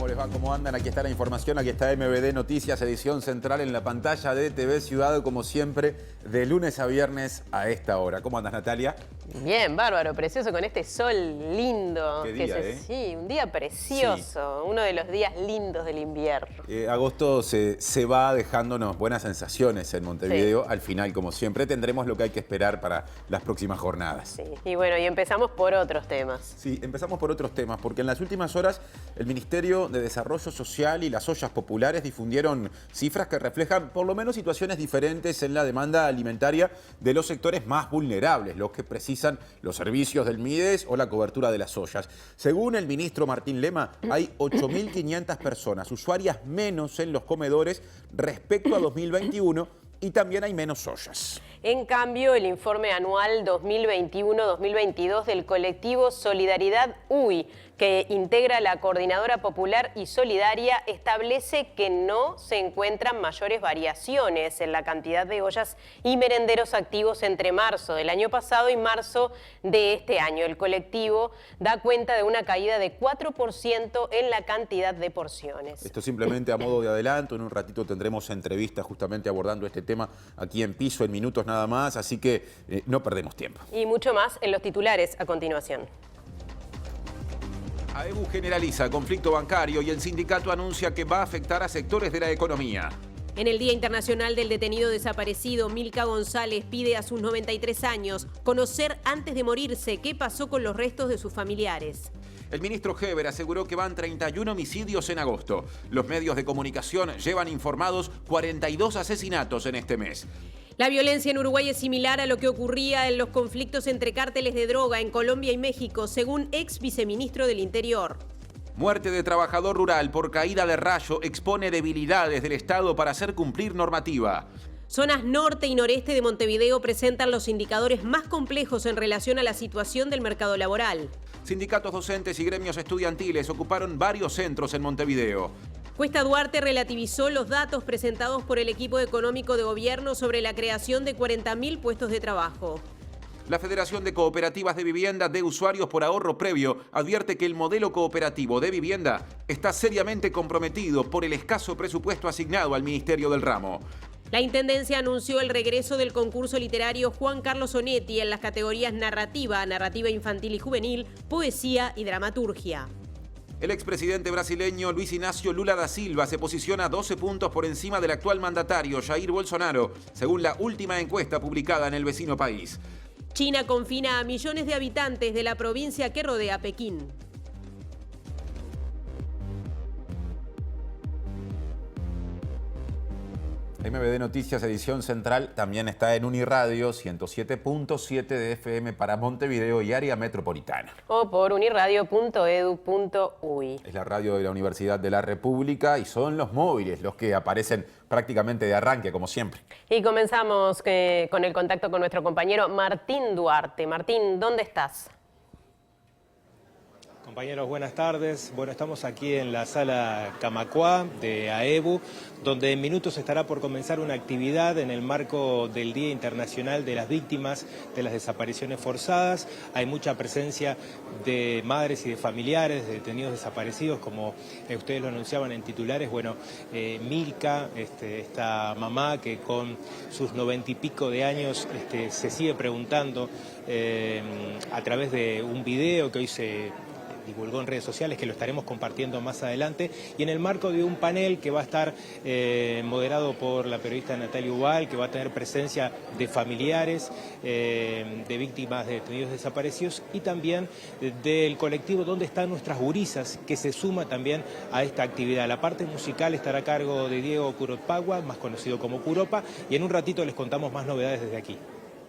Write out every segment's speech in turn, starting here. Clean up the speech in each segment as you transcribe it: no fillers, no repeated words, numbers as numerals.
¿Cómo les va? ¿Cómo andan? Aquí está la información, aquí está MBD Noticias, edición central en la pantalla de TV Ciudad, como siempre, de lunes a viernes a esta hora. ¿Cómo andas, Natalia? Bien, bárbaro, precioso, con este sol lindo. Qué día, Sí, un día precioso, uno de los días lindos del invierno. Agosto se va dejándonos buenas sensaciones en Montevideo. Sí. Al final, como siempre, tendremos lo que hay que esperar para las próximas jornadas. Sí, y bueno, y empezamos por otros temas. Sí, empezamos por otros temas, porque en las últimas horas el Ministerio de Desarrollo Social y las ollas populares difundieron cifras que reflejan por lo menos situaciones diferentes en la demanda alimentaria de los sectores más vulnerables, los que precisan los servicios del MIDES o la cobertura de las ollas. Según el ministro Martín Lema, hay 8.500 personas usuarias menos en los comedores respecto a 2021 y también hay menos ollas. En cambio, el informe anual 2021-2022 del colectivo Solidaridad UI, que integra la Coordinadora Popular y Solidaria, establece que no se encuentran mayores variaciones en la cantidad de ollas y merenderos activos entre marzo del año pasado y marzo de este año. El colectivo da cuenta de una caída de 4% en la cantidad de porciones. Esto simplemente a modo de adelanto, en un ratito tendremos entrevistas justamente abordando este tema aquí en Piso, en minutos nada más, así que no perdemos tiempo. Y mucho más en los titulares a continuación. AEBU generaliza conflicto bancario y el sindicato anuncia que va a afectar a sectores de la economía. En el Día Internacional del Detenido Desaparecido, Milka González pide a sus 93 años conocer antes de morirse qué pasó con los restos de sus familiares. El ministro Heber aseguró que van 31 homicidios en agosto. Los medios de comunicación llevan informados 42 asesinatos en este mes. La violencia en Uruguay es similar a lo que ocurría en los conflictos entre cárteles de droga en Colombia y México, según ex viceministro del Interior. Muerte de trabajador rural por caída de rayo expone debilidades del Estado para hacer cumplir normativa. Zonas norte y noreste de Montevideo presentan los indicadores más complejos en relación a la situación del mercado laboral. Sindicatos docentes y gremios estudiantiles ocuparon varios centros en Montevideo. Cuesta Duarte relativizó los datos presentados por el equipo económico de gobierno sobre la creación de 40.000 puestos de trabajo. La Federación de Cooperativas de Vivienda de Usuarios por Ahorro Previo advierte que el modelo cooperativo de vivienda está seriamente comprometido por el escaso presupuesto asignado al Ministerio del Ramo. La Intendencia anunció el regreso del concurso literario Juan Carlos Onetti en las categorías narrativa, narrativa infantil y juvenil, poesía y dramaturgia. El expresidente brasileño Luis Inácio Lula da Silva se posiciona 12 puntos por encima del actual mandatario Jair Bolsonaro, según la última encuesta publicada en el vecino país. China confina a millones de habitantes de la provincia que rodea Pekín. MBD Noticias, edición central, también está en Uniradio 107.7 de FM para Montevideo y área metropolitana. O por uniradio.edu.uy. Es la radio de la Universidad de la República y son los móviles los que aparecen prácticamente de arranque, como siempre. Y comenzamos con el contacto con nuestro compañero Martín Duarte. Martín, ¿dónde estás? Compañeros, buenas tardes. Bueno, estamos aquí en la sala Camacuá de AEBU, donde en minutos estará por comenzar una actividad en el marco del Día Internacional de las Víctimas de las Desapariciones Forzadas. Hay mucha presencia de madres y de familiares de detenidos desaparecidos, como ustedes lo anunciaban en titulares. Bueno, Milka, esta mamá que con sus 90 y pico de años se sigue preguntando a través de un video que hoy se divulgó en redes sociales, que lo estaremos compartiendo más adelante, y en el marco de un panel que va a estar moderado por la periodista Natalia Ubal, que va a tener presencia de familiares de víctimas de detenidos desaparecidos y también del colectivo Donde Están Nuestras Gurisas, que se suma también a esta actividad. La parte musical estará a cargo de Diego Curopagua, más conocido como Curopa, y en un ratito les contamos más novedades desde aquí.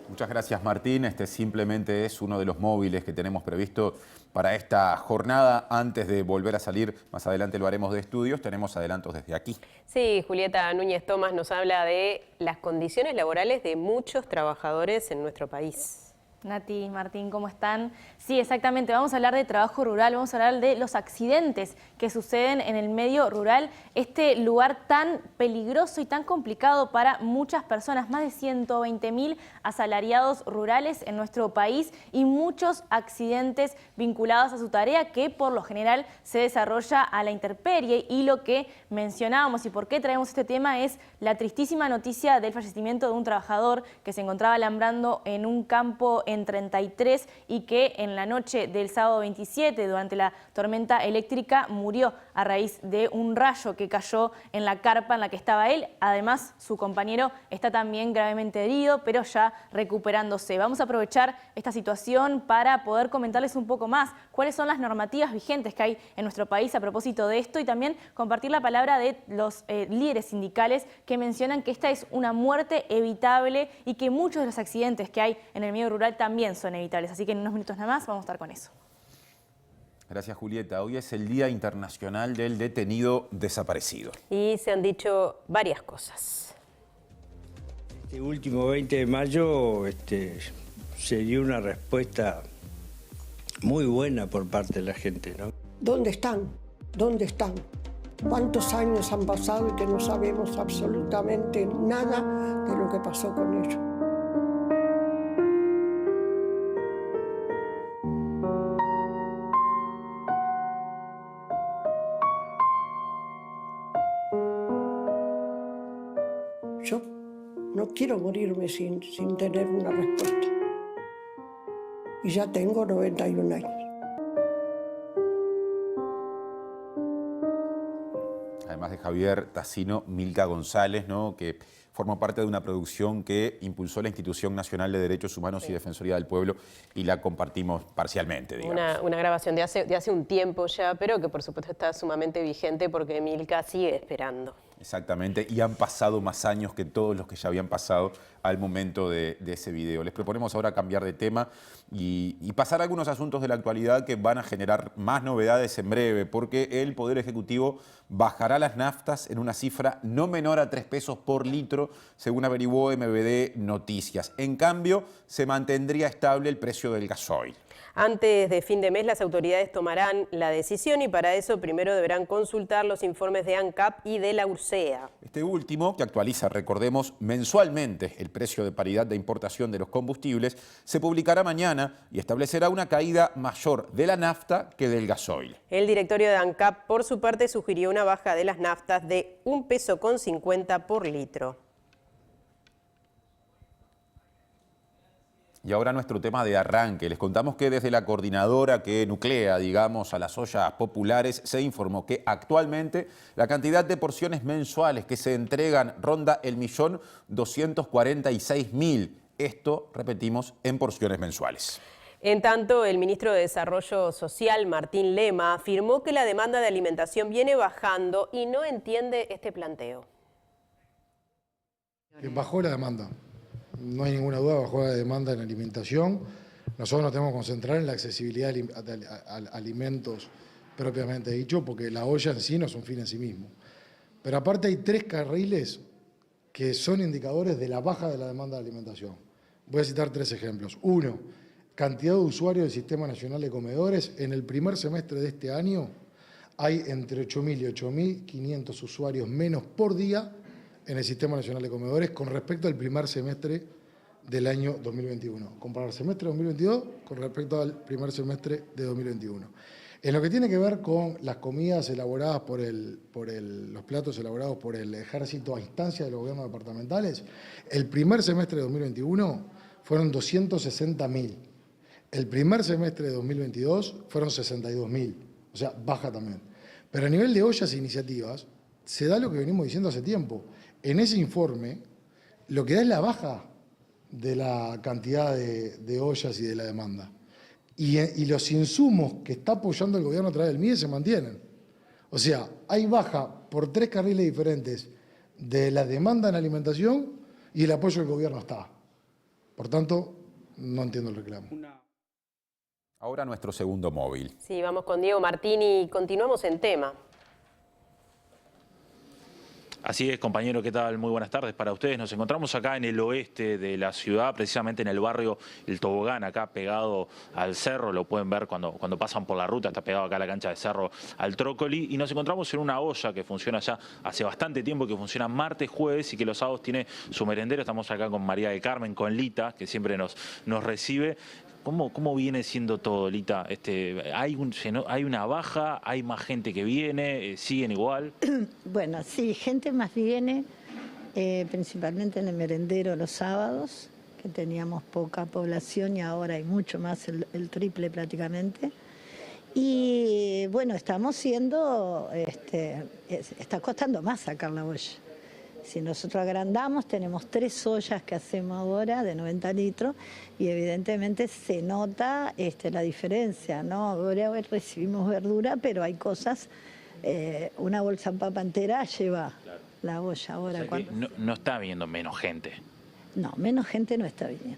Muchas gracias, Martín. Este simplemente es uno de los móviles que tenemos previsto para esta jornada. Antes de volver a salir, más adelante lo haremos de estudios, tenemos adelantos desde aquí. Sí, Julieta Núñez Tomás nos habla de las condiciones laborales de muchos trabajadores en nuestro país. Nati, Martín, ¿cómo están? Sí, exactamente, vamos a hablar de trabajo rural, vamos a hablar de los accidentes que suceden en el medio rural, este lugar tan peligroso y tan complicado para muchas personas, más de 120.000 asalariados rurales en nuestro país y muchos accidentes vinculados a su tarea que por lo general se desarrolla a la intemperie. Y lo que mencionábamos y por qué traemos este tema es la tristísima noticia del fallecimiento de un trabajador que se encontraba alambrando en un campo en 33 y que en la noche del sábado 27, durante la tormenta eléctrica, murió a raíz de un rayo que cayó en la carpa en la que estaba él. Además, su compañero está también gravemente herido, pero ya recuperándose. Vamos a aprovechar esta situación para poder comentarles un poco más cuáles son las normativas vigentes que hay en nuestro país a propósito de esto y también compartir la palabra de los líderes sindicales que mencionan que esta es una muerte evitable y que muchos de los accidentes que hay en el medio rural también son evitables. Así que en unos minutos nada más vamos a estar con eso. Gracias, Julieta. Hoy es el Día Internacional del Detenido Desaparecido. Y se han dicho varias cosas. Este último 20 de mayo se dio una respuesta muy buena por parte de la gente, ¿no? ¿Dónde están? ¿Dónde están? ¿Cuántos años han pasado y que no sabemos absolutamente nada de lo que pasó con ellos? Yo no quiero morirme sin tener una respuesta. Y ya tengo 91 años. Además de Javier Tassino, Milka González, ¿no?, que forma parte de una producción que impulsó la Institución Nacional de Derechos Humanos y Defensoría del Pueblo y la compartimos parcialmente, digamos. Una grabación de hace un tiempo ya, pero que por supuesto está sumamente vigente porque Milka sigue esperando. Exactamente, y han pasado más años que todos los que ya habían pasado al momento de ese video. Les proponemos ahora cambiar de tema y pasar a algunos asuntos de la actualidad que van a generar más novedades en breve, porque el Poder Ejecutivo bajará las naftas en una cifra no menor a 3 pesos por litro, según averiguó MBD Noticias. En cambio, se mantendría estable el precio del gasoil. Antes de fin de mes, las autoridades tomarán la decisión y para eso primero deberán consultar los informes de ANCAP y de la URSEA. Este último, que actualiza, recordemos, mensualmente el precio de paridad de importación de los combustibles, se publicará mañana y establecerá una caída mayor de la nafta que del gasoil. El directorio de ANCAP, por su parte, sugirió una baja de las naftas de 1,50 pesos por litro. Y ahora nuestro tema de arranque. Les contamos que desde la coordinadora que nuclea, digamos, a las ollas populares, se informó que actualmente la cantidad de porciones mensuales que se entregan ronda el 1.246.000. Esto, repetimos, en porciones mensuales. En tanto, el ministro de Desarrollo Social, Martín Lema, afirmó que la demanda de alimentación viene bajando y no entiende este planteo. Bajó la demanda. No hay ninguna duda, bajó la demanda en alimentación. Nosotros nos tenemos que concentrar en la accesibilidad a alimentos propiamente dicho, porque la olla en sí no es un fin en sí mismo. Pero aparte hay 3 carriles que son indicadores de la baja de la demanda de alimentación. Voy a citar 3 ejemplos. 1, cantidad de usuarios del Sistema Nacional de Comedores. En el primer semestre de este año hay entre 8.000 y 8.500 usuarios menos por día en el Sistema Nacional de Comedores con respecto al primer semestre del año 2021. Comparar el semestre 2022 con respecto al primer semestre de 2021. En lo que tiene que ver con las comidas elaboradas los platos elaborados por el Ejército a instancia de los gobiernos departamentales, el primer semestre de 2021 fueron 260.000. El primer semestre de 2022 fueron 62.000. O sea, baja también. Pero a nivel de ollas e iniciativas, se da lo que venimos diciendo hace tiempo. En ese informe, lo que da es la baja de la cantidad de ollas y de la demanda. Y los insumos que está apoyando el gobierno a través del MIDE se mantienen. O sea, hay baja por 3 carriles diferentes de la demanda en alimentación y el apoyo del gobierno está. Por tanto, no entiendo el reclamo. Ahora nuestro segundo móvil. Sí, vamos con Diego Martín y continuamos en tema. Así es, compañero, ¿qué tal? Muy buenas tardes para ustedes. Nos encontramos acá en el oeste de la ciudad, precisamente en el barrio El Tobogán, acá pegado al cerro. Lo pueden ver cuando pasan por la ruta, está pegado acá a la cancha de Cerro al Trócoli. Y nos encontramos en una olla que funciona ya hace bastante tiempo, que funciona martes, jueves y que los sábados tiene su merendero. Estamos acá con María del Carmen, con Lita, que siempre nos recibe. ¿Cómo viene siendo todo, Lita? ¿Hay una baja? ¿Hay más gente que viene? ¿Siguen igual? Bueno, sí, gente más viene, principalmente en el merendero los sábados, que teníamos poca población y ahora hay mucho más, el triple prácticamente. Y bueno, estamos siendo, está costando más sacar la olla. Si nosotros agrandamos, tenemos 3 ollas que hacemos ahora de 90 litros y evidentemente se nota la diferencia, ¿no? Ahora recibimos verdura, pero hay cosas, una bolsa de papa entera lleva la olla ahora. O sea que no está viniendo menos gente. No, menos gente no está viniendo,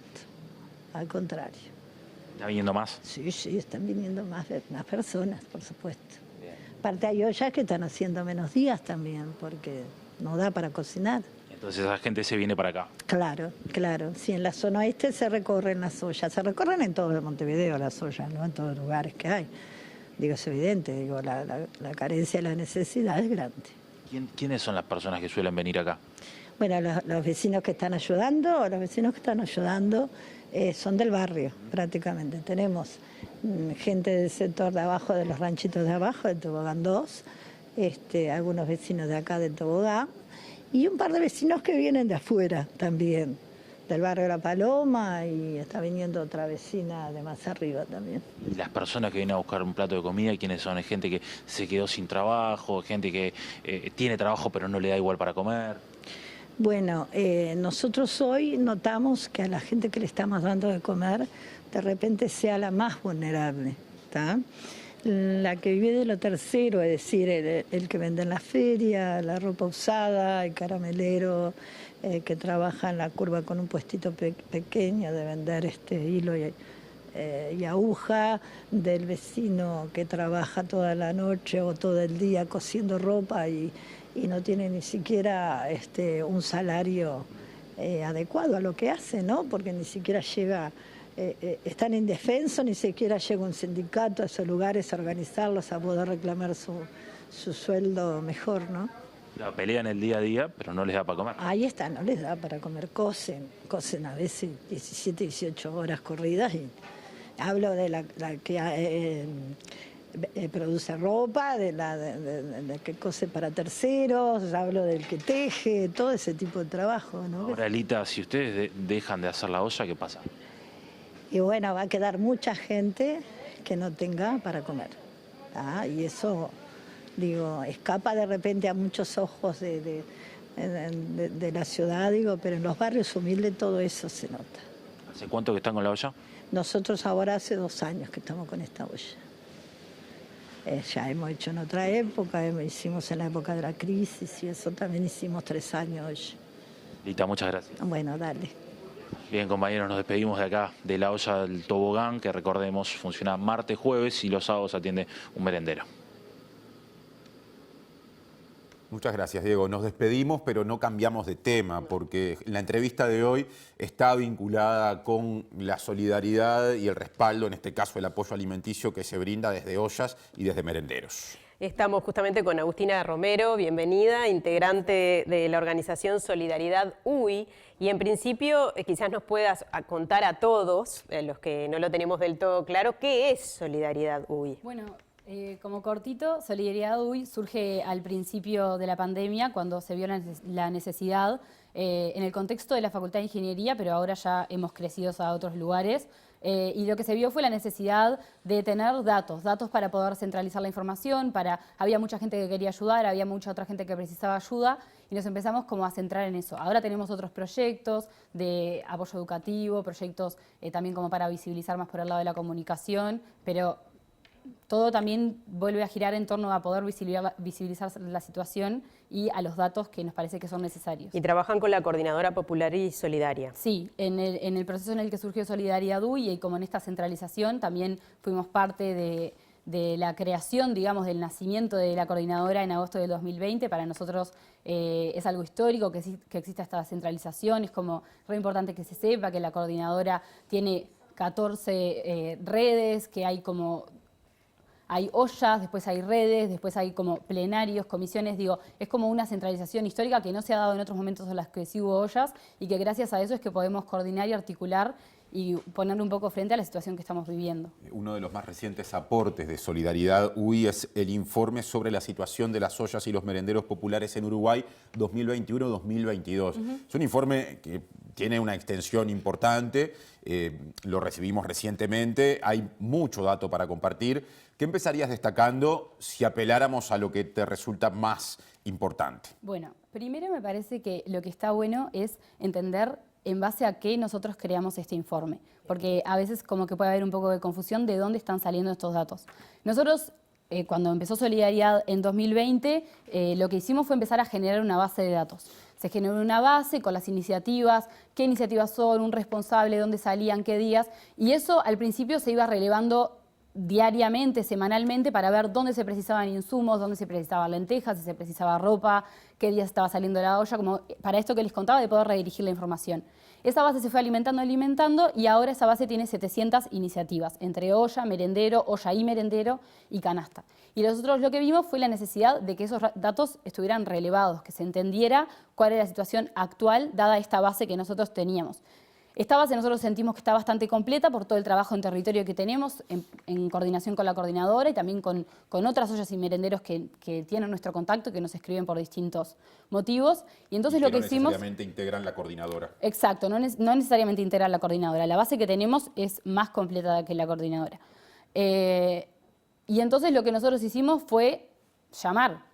al contrario. ¿Está viniendo más? Sí, están viniendo más personas, por supuesto. Aparte hay ollas que están haciendo menos días también, porque no da para cocinar. Entonces esa gente se viene para acá. Claro. Sí, en la zona oeste se recorren las ollas. Se recorren en todo Montevideo las ollas, ¿no? En todos los lugares que hay. Digo, es evidente, la carencia y la necesidad es grande. ¿Quiénes son las personas que suelen venir acá? Bueno, los vecinos que están ayudando, son del barrio, prácticamente. Tenemos gente del sector de abajo, de los ranchitos de abajo, del Tobogán 2, algunos vecinos de acá del Tobogán y un par de vecinos que vienen de afuera también, del barrio La Paloma, y está viniendo otra vecina de más arriba también. ¿Y las personas que vienen a buscar un plato de comida, quiénes son? ¿Es gente que se quedó sin trabajo, gente que tiene trabajo pero no le da igual para comer? Bueno, nosotros hoy notamos que a la gente que le estamos dando de comer, de repente sea la más vulnerable, ¿está? La que vive de lo tercero, es decir, el que vende en la feria, la ropa usada, el caramelero, que trabaja en la curva con un puestito pequeño de vender hilo y aguja, del vecino que trabaja toda la noche o todo el día cosiendo ropa y no tiene ni siquiera un salario adecuado a lo que hace, ¿no? Porque ni siquiera llega, están indefensos, ni siquiera llega un sindicato a esos lugares a organizarlos, a poder reclamar su sueldo mejor, ¿no? La pelean el día a día, pero no les da para comer. Ahí está, no les da para comer, cocen a veces 17, 18 horas corridas. Y hablo de la que produce ropa, de la que cose para terceros, hablo del que teje, todo ese tipo de trabajo, ¿no? Ahora, Lita, si ustedes dejan de hacer la olla, ¿qué pasa? Y bueno, va a quedar mucha gente que no tenga para comer. Y eso, digo, escapa de repente a muchos ojos de la ciudad, digo, pero en los barrios humildes todo eso se nota. ¿Hace cuánto que están con la olla? Nosotros ahora hace 2 años que estamos con esta olla. Ya hemos hecho en otra época, hicimos en la época de la crisis y eso también hicimos 3 años hoy. Lita, muchas gracias. Bueno, dale. Bien, compañeros, nos despedimos de acá, de la olla del Tobogán, que recordemos funciona martes, jueves y los sábados atiende un merendero. Muchas gracias, Diego. Nos despedimos, pero no cambiamos de tema, porque la entrevista de hoy está vinculada con la solidaridad y el respaldo, en este caso el apoyo alimenticio que se brinda desde ollas y desde merenderos. Estamos justamente con Agustina Romero, bienvenida, integrante de la organización Solidaridad UI. Y en principio quizás nos puedas contar a todos, los que no lo tenemos del todo claro, ¿qué es Solidaridad UI? Bueno, como cortito, Solidaridad UI surge al principio de la pandemia, cuando se vio la necesidad, en el contexto de la Facultad de Ingeniería, pero ahora ya hemos crecido a otros lugares. Y lo que se vio fue la necesidad de tener datos para poder centralizar la información, había mucha gente que quería ayudar, había mucha otra gente que precisaba ayuda y nos empezamos como a centrar en eso. Ahora tenemos otros proyectos de apoyo educativo, proyectos también como para visibilizar más por el lado de la comunicación, pero todo también vuelve a girar en torno a poder visibilizar la situación y a los datos que nos parece que son necesarios. Y trabajan con la Coordinadora Popular y Solidaria. Sí, en el proceso en el que surgió Solidaridad UI y como en esta centralización también fuimos parte de la creación, digamos, del nacimiento de la coordinadora en agosto del 2020. Para nosotros es algo histórico que exista esta centralización. Es como re importante que se sepa que la coordinadora tiene 14 redes, que hay ollas, después hay redes, después hay como plenarios, comisiones. Digo, es como una centralización histórica que no se ha dado en otros momentos en las que sí hubo ollas, y que gracias a eso es que podemos coordinar y articular y poner un poco frente a la situación que estamos viviendo. Uno de los más recientes aportes de Solidaridad UI es el informe sobre la situación de las ollas y los merenderos populares en Uruguay 2021-2022. Es un informe que tiene una extensión importante, lo recibimos recientemente, hay mucho dato para compartir. ¿Qué empezarías destacando si apeláramos a lo que te resulta más importante? Bueno, primero me parece que lo que está bueno es entender en base a qué nosotros creamos este informe, porque a veces como que puede haber un poco de confusión de dónde están saliendo estos datos. Nosotros, cuando empezó Solidaridad en 2020, lo que hicimos fue empezar a generar una base de datos. Se generó una base con las iniciativas, qué iniciativas son, un responsable, dónde salían, qué días, y eso al principio se iba relevando diariamente, semanalmente, para ver dónde se precisaban insumos, dónde se precisaban lentejas, si se precisaba ropa, qué días estaba saliendo la olla, como para esto que les contaba de poder redirigir la información. Esa base se fue alimentando y ahora esa base tiene 700 iniciativas, entre olla, merendero, olla y merendero y canasta. Y nosotros lo que vimos fue la necesidad de que esos datos estuvieran relevados, que se entendiera cuál era la situación actual dada esta base que nosotros teníamos. Esta base nosotros sentimos que está bastante completa por todo el trabajo en territorio que tenemos en coordinación con la coordinadora y también con otras ollas y merenderos que tienen nuestro contacto, que nos escriben por distintos motivos. Y entonces lo que hicimos... No necesariamente integran la coordinadora. Exacto, no necesariamente integran la coordinadora. La base que tenemos es más completa que la coordinadora. Y entonces lo que nosotros hicimos fue llamar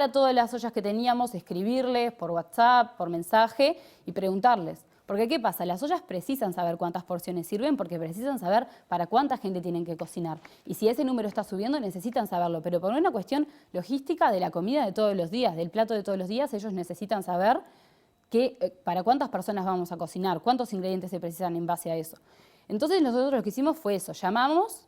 a todas las ollas que teníamos, escribirles por WhatsApp, por mensaje y preguntarles. Porque ¿qué pasa? Las ollas precisan saber cuántas porciones sirven porque precisan saber para cuánta gente tienen que cocinar. Y si ese número está subiendo, necesitan saberlo. Pero por una cuestión logística de la comida de todos los días, del plato de todos los días, ellos necesitan saber para cuántas personas vamos a cocinar, cuántos ingredientes se precisan en base a eso. Entonces nosotros lo que hicimos fue eso, llamamos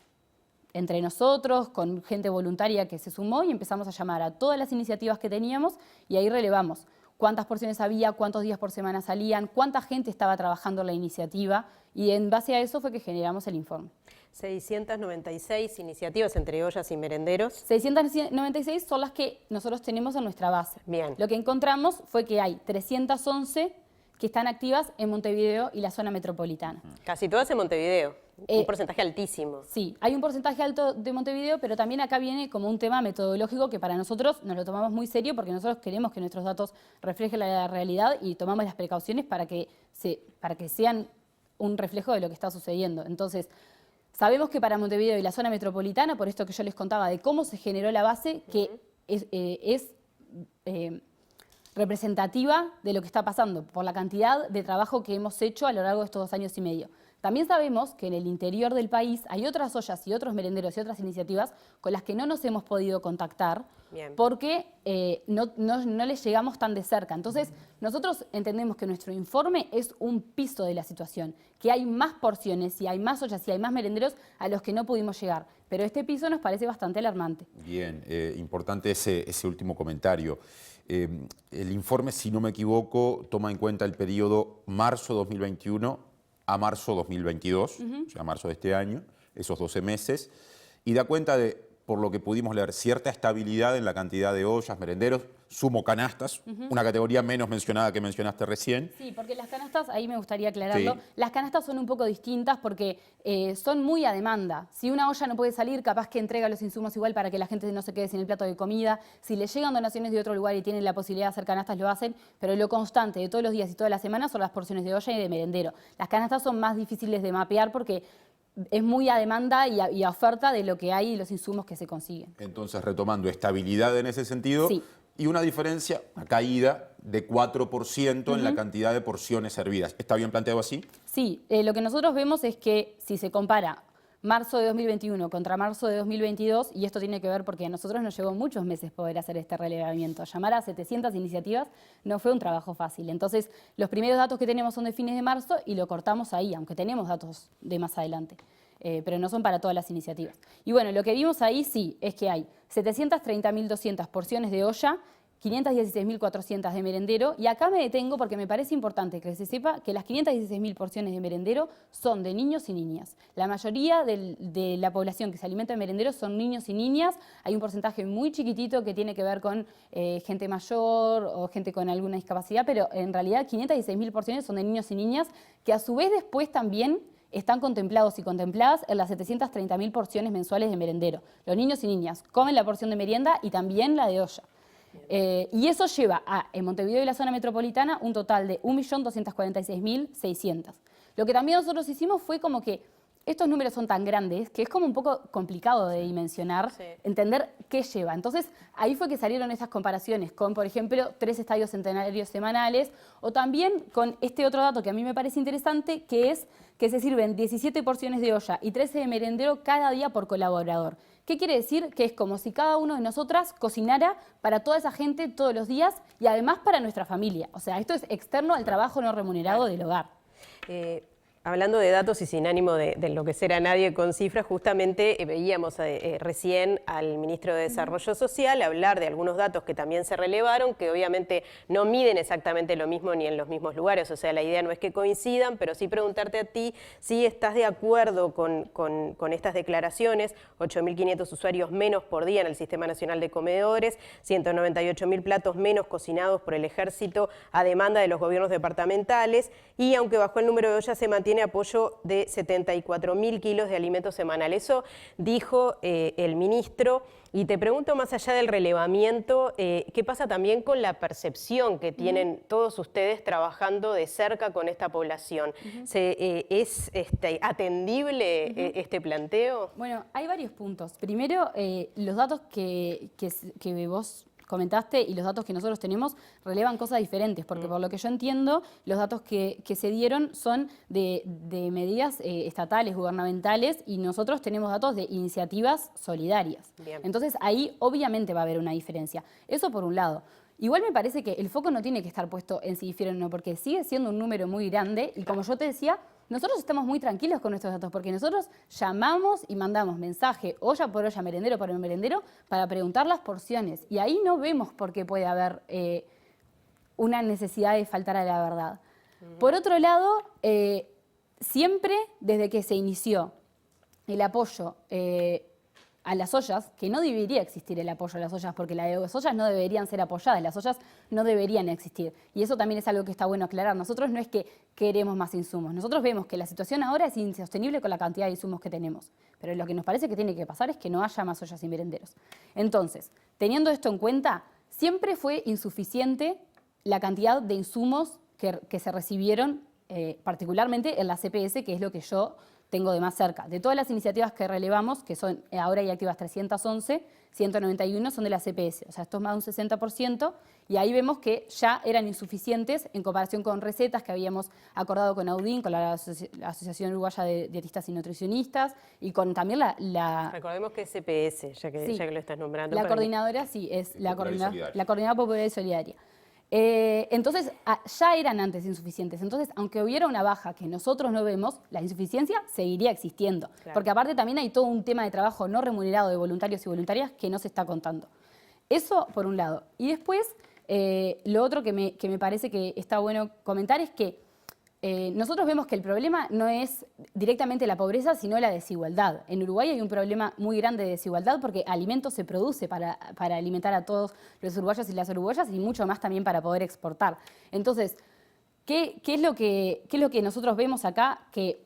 entre nosotros, con gente voluntaria que se sumó y empezamos a llamar a todas las iniciativas que teníamos y ahí relevamos cuántas porciones había, cuántos días por semana salían, cuánta gente estaba trabajando en la iniciativa y en base a eso fue que generamos el informe. 696 iniciativas entre ollas y merenderos. 696 son las que nosotros tenemos en nuestra base. Bien. Lo que encontramos fue que hay 311 que están activas en Montevideo y la zona metropolitana. Casi todas en Montevideo. Un porcentaje altísimo. Sí, hay un porcentaje alto de Montevideo, pero también acá viene como un tema metodológico que para nosotros nos lo tomamos muy serio porque nosotros queremos que nuestros datos reflejen la realidad y tomamos las precauciones para que sean un reflejo de lo que está sucediendo. Entonces, sabemos que para Montevideo y la zona metropolitana, por esto que yo les contaba de cómo se generó la base, que es representativa de lo que está pasando por la cantidad de trabajo que hemos hecho a lo largo de estos 2 años y medio. También sabemos que en el interior del país hay otras ollas y otros merenderos y otras iniciativas con las que no nos hemos podido contactar. Bien. Porque no les llegamos tan de cerca. Entonces, nosotros entendemos que nuestro informe es un piso de la situación, que hay más porciones y hay más ollas y hay más merenderos a los que no pudimos llegar. Pero este piso nos parece bastante alarmante. Bien, importante ese último comentario. El informe, si no me equivoco, toma en cuenta el periodo marzo 2021 a marzo 2022, o sea, marzo de este año, esos 12 meses, y da cuenta de, por lo que pudimos leer, cierta estabilidad en la cantidad de ollas, merenderos, sumo canastas, una categoría menos mencionada que mencionaste recién. Sí, porque las canastas, ahí me gustaría aclararlo, sí. Las canastas son un poco distintas porque son muy a demanda. Si una olla no puede salir, capaz que entrega los insumos igual para que la gente no se quede sin el plato de comida. Si le llegan donaciones de otro lugar y tienen la posibilidad de hacer canastas, lo hacen, pero lo constante de todos los días y todas las semanas son las porciones de olla y de merendero. Las canastas son más difíciles de mapear porque es muy a demanda y a oferta de lo que hay y los insumos que se consiguen. Entonces, retomando, estabilidad en ese sentido. Sí. Y una diferencia, una caída de 4% en la cantidad de porciones servidas. ¿Está bien planteado así? Sí, lo que nosotros vemos es que si se compara marzo de 2021 contra marzo de 2022, y esto tiene que ver porque a nosotros nos llevó muchos meses poder hacer este relevamiento. Llamar a 700 iniciativas no fue un trabajo fácil. Entonces, los primeros datos que tenemos son de fines de marzo y lo cortamos ahí, aunque tenemos datos de más adelante. pero no son para todas las iniciativas. Y bueno, lo que vimos ahí sí es que hay 730.200 porciones de olla, 516.400 de merendero, y acá me detengo porque me parece importante que se sepa que las 516.000 porciones de merendero son de niños y niñas. La mayoría de la población que se alimenta de merendero son niños y niñas. Hay un porcentaje muy chiquitito que tiene que ver con gente mayor o gente con alguna discapacidad, pero en realidad 516.000 porciones son de niños y niñas, que a su vez después también están contemplados y contempladas en las 730.000 porciones mensuales de merendero. Los niños y niñas comen la porción de merienda y también la de olla. Y eso lleva a, en Montevideo y la zona metropolitana, un total de 1.246.600. Lo que también nosotros hicimos fue como que estos números son tan grandes que es como un poco complicado de dimensionar, entender qué lleva. Entonces, ahí fue que salieron esas comparaciones con, por ejemplo, 3 estadios centenarios semanales, o también con este otro dato que a mí me parece interesante, que es que se sirven 17 porciones de olla y 13 de merendero cada día por colaborador. ¿Qué quiere decir? Que es como si cada uno de nosotras cocinara para toda esa gente todos los días y además para nuestra familia. O sea, esto es externo al trabajo no remunerado del hogar. Hablando de datos y sin ánimo de enloquecer a nadie con cifras, justamente veíamos recién al ministro de Desarrollo Social hablar de algunos datos que también se relevaron, que obviamente no miden exactamente lo mismo ni en los mismos lugares. O sea, la idea no es que coincidan, pero sí preguntarte a ti si estás de acuerdo con estas declaraciones. 8.500 usuarios menos por día en el Sistema Nacional de Comedores, 198.000 platos menos cocinados por el Ejército a demanda de los gobiernos departamentales, y aunque bajó el número de ollas, se mantiene apoyo de 74.000 kilos de alimentos semanales. Eso dijo el ministro. Y te pregunto, más allá del relevamiento, ¿qué pasa también con la percepción que tienen todos ustedes trabajando de cerca con esta población? ¿Es atendible este planteo? Bueno, hay varios puntos. Primero, los datos que vos comentaste y los datos que nosotros tenemos relevan cosas diferentes, porque por lo que yo entiendo, los datos que se dieron son de medidas estatales, gubernamentales, y nosotros tenemos datos de iniciativas solidarias. Bien. Entonces ahí obviamente va a haber una diferencia. Eso por un lado. Igual me parece que el foco no tiene que estar puesto en si difieren o no, porque sigue siendo un número muy grande y como yo te decía, nosotros estamos muy tranquilos con nuestros datos porque nosotros llamamos y mandamos mensaje olla por olla, merendero por merendero, para preguntar las porciones. Y ahí no vemos por qué puede haber una necesidad de faltar a la verdad. Por otro lado, siempre desde que se inició el apoyo a las ollas, que no debería existir el apoyo a las ollas, porque las ollas no deberían ser apoyadas, las ollas no deberían existir. Y eso también es algo que está bueno aclarar. Nosotros no es que queremos más insumos, nosotros vemos que la situación ahora es insostenible con la cantidad de insumos que tenemos. Pero lo que nos parece que tiene que pasar es que no haya más ollas y merenderos. Entonces, teniendo esto en cuenta, siempre fue insuficiente la cantidad de insumos que se recibieron, particularmente en la CPS, que es lo que yo tengo de más cerca. De todas las iniciativas que relevamos, que son ahora hay activas 311, 191 son de la CPS, o sea, esto es más de un 60%, y ahí vemos que ya eran insuficientes en comparación con recetas que habíamos acordado con AUDIN, con la Asociación Uruguaya de Dietistas y Nutricionistas, y con también la... Recordemos que es CPS, ya que lo estás nombrando. La coordinadora, sí, es la Coordinadora Popular y Solidaria. Entonces, ya eran antes insuficientes. Entonces, aunque hubiera una baja que nosotros no vemos, la insuficiencia seguiría existiendo. Claro. Porque aparte también hay todo un tema de trabajo no remunerado de voluntarios y voluntarias que no se está contando. Eso por un lado. Y después, lo otro que me parece que está bueno comentar es que nosotros vemos que el problema no es directamente la pobreza, sino la desigualdad. En Uruguay hay un problema muy grande de desigualdad porque alimento se produce para alimentar a todos los uruguayos y las uruguayas y mucho más también para poder exportar. Entonces, ¿qué es lo que nosotros vemos acá? Que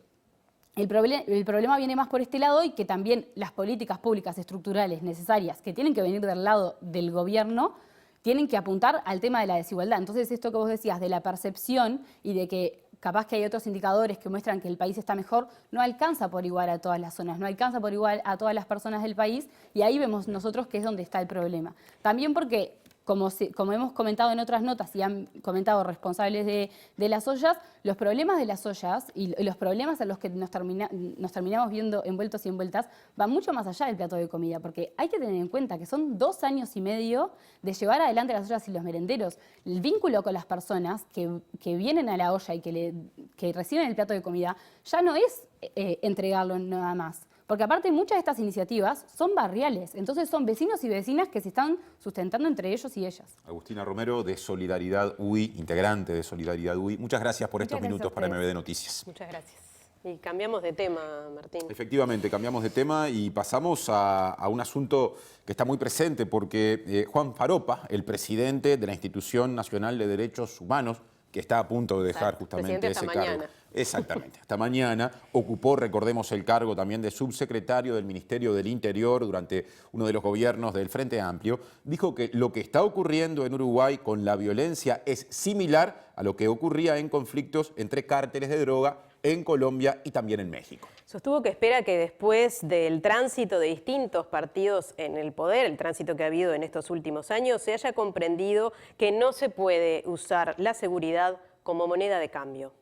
el problema viene más por este lado y que también las políticas públicas estructurales necesarias que tienen que venir del lado del gobierno tienen que apuntar al tema de la desigualdad. Entonces, esto que vos decías de la percepción y de que capaz que hay otros indicadores que muestran que el país está mejor, no alcanza por igual a todas las zonas, no alcanza por igual a todas las personas del país, y ahí vemos nosotros que es donde está el problema. También porque como hemos comentado en otras notas y han comentado responsables de las ollas, los problemas de las ollas y los problemas a los que nos terminamos viendo envueltos y envueltas van mucho más allá del plato de comida, porque hay que tener en cuenta que son 2 años y medio de llevar adelante las ollas y los merenderos. El vínculo con las personas que vienen a la olla y que reciben el plato de comida ya no es entregarlo nada más. Porque aparte muchas de estas iniciativas son barriales, entonces son vecinos y vecinas que se están sustentando entre ellos y ellas. Agustina Romero, de Solidaridad UI, integrante de Solidaridad UI. Muchas gracias por estos minutos para MBD Noticias. Muchas gracias. Y cambiamos de tema, Martín. Efectivamente, cambiamos de tema y pasamos a un asunto que está muy presente porque Juan Faropa, el presidente de la Institución Nacional de Derechos Humanos, que está a punto de dejar justamente ese cargo. Exactamente. Hasta mañana ocupó, recordemos, el cargo también de subsecretario del Ministerio del Interior durante uno de los gobiernos del Frente Amplio. Dijo que lo que está ocurriendo en Uruguay con la violencia es similar a lo que ocurría en conflictos entre cárteles de droga en Colombia y también en México. Sostuvo que espera que después del tránsito de distintos partidos en el poder, el tránsito que ha habido en estos últimos años, se haya comprendido que no se puede usar la seguridad como moneda de cambio.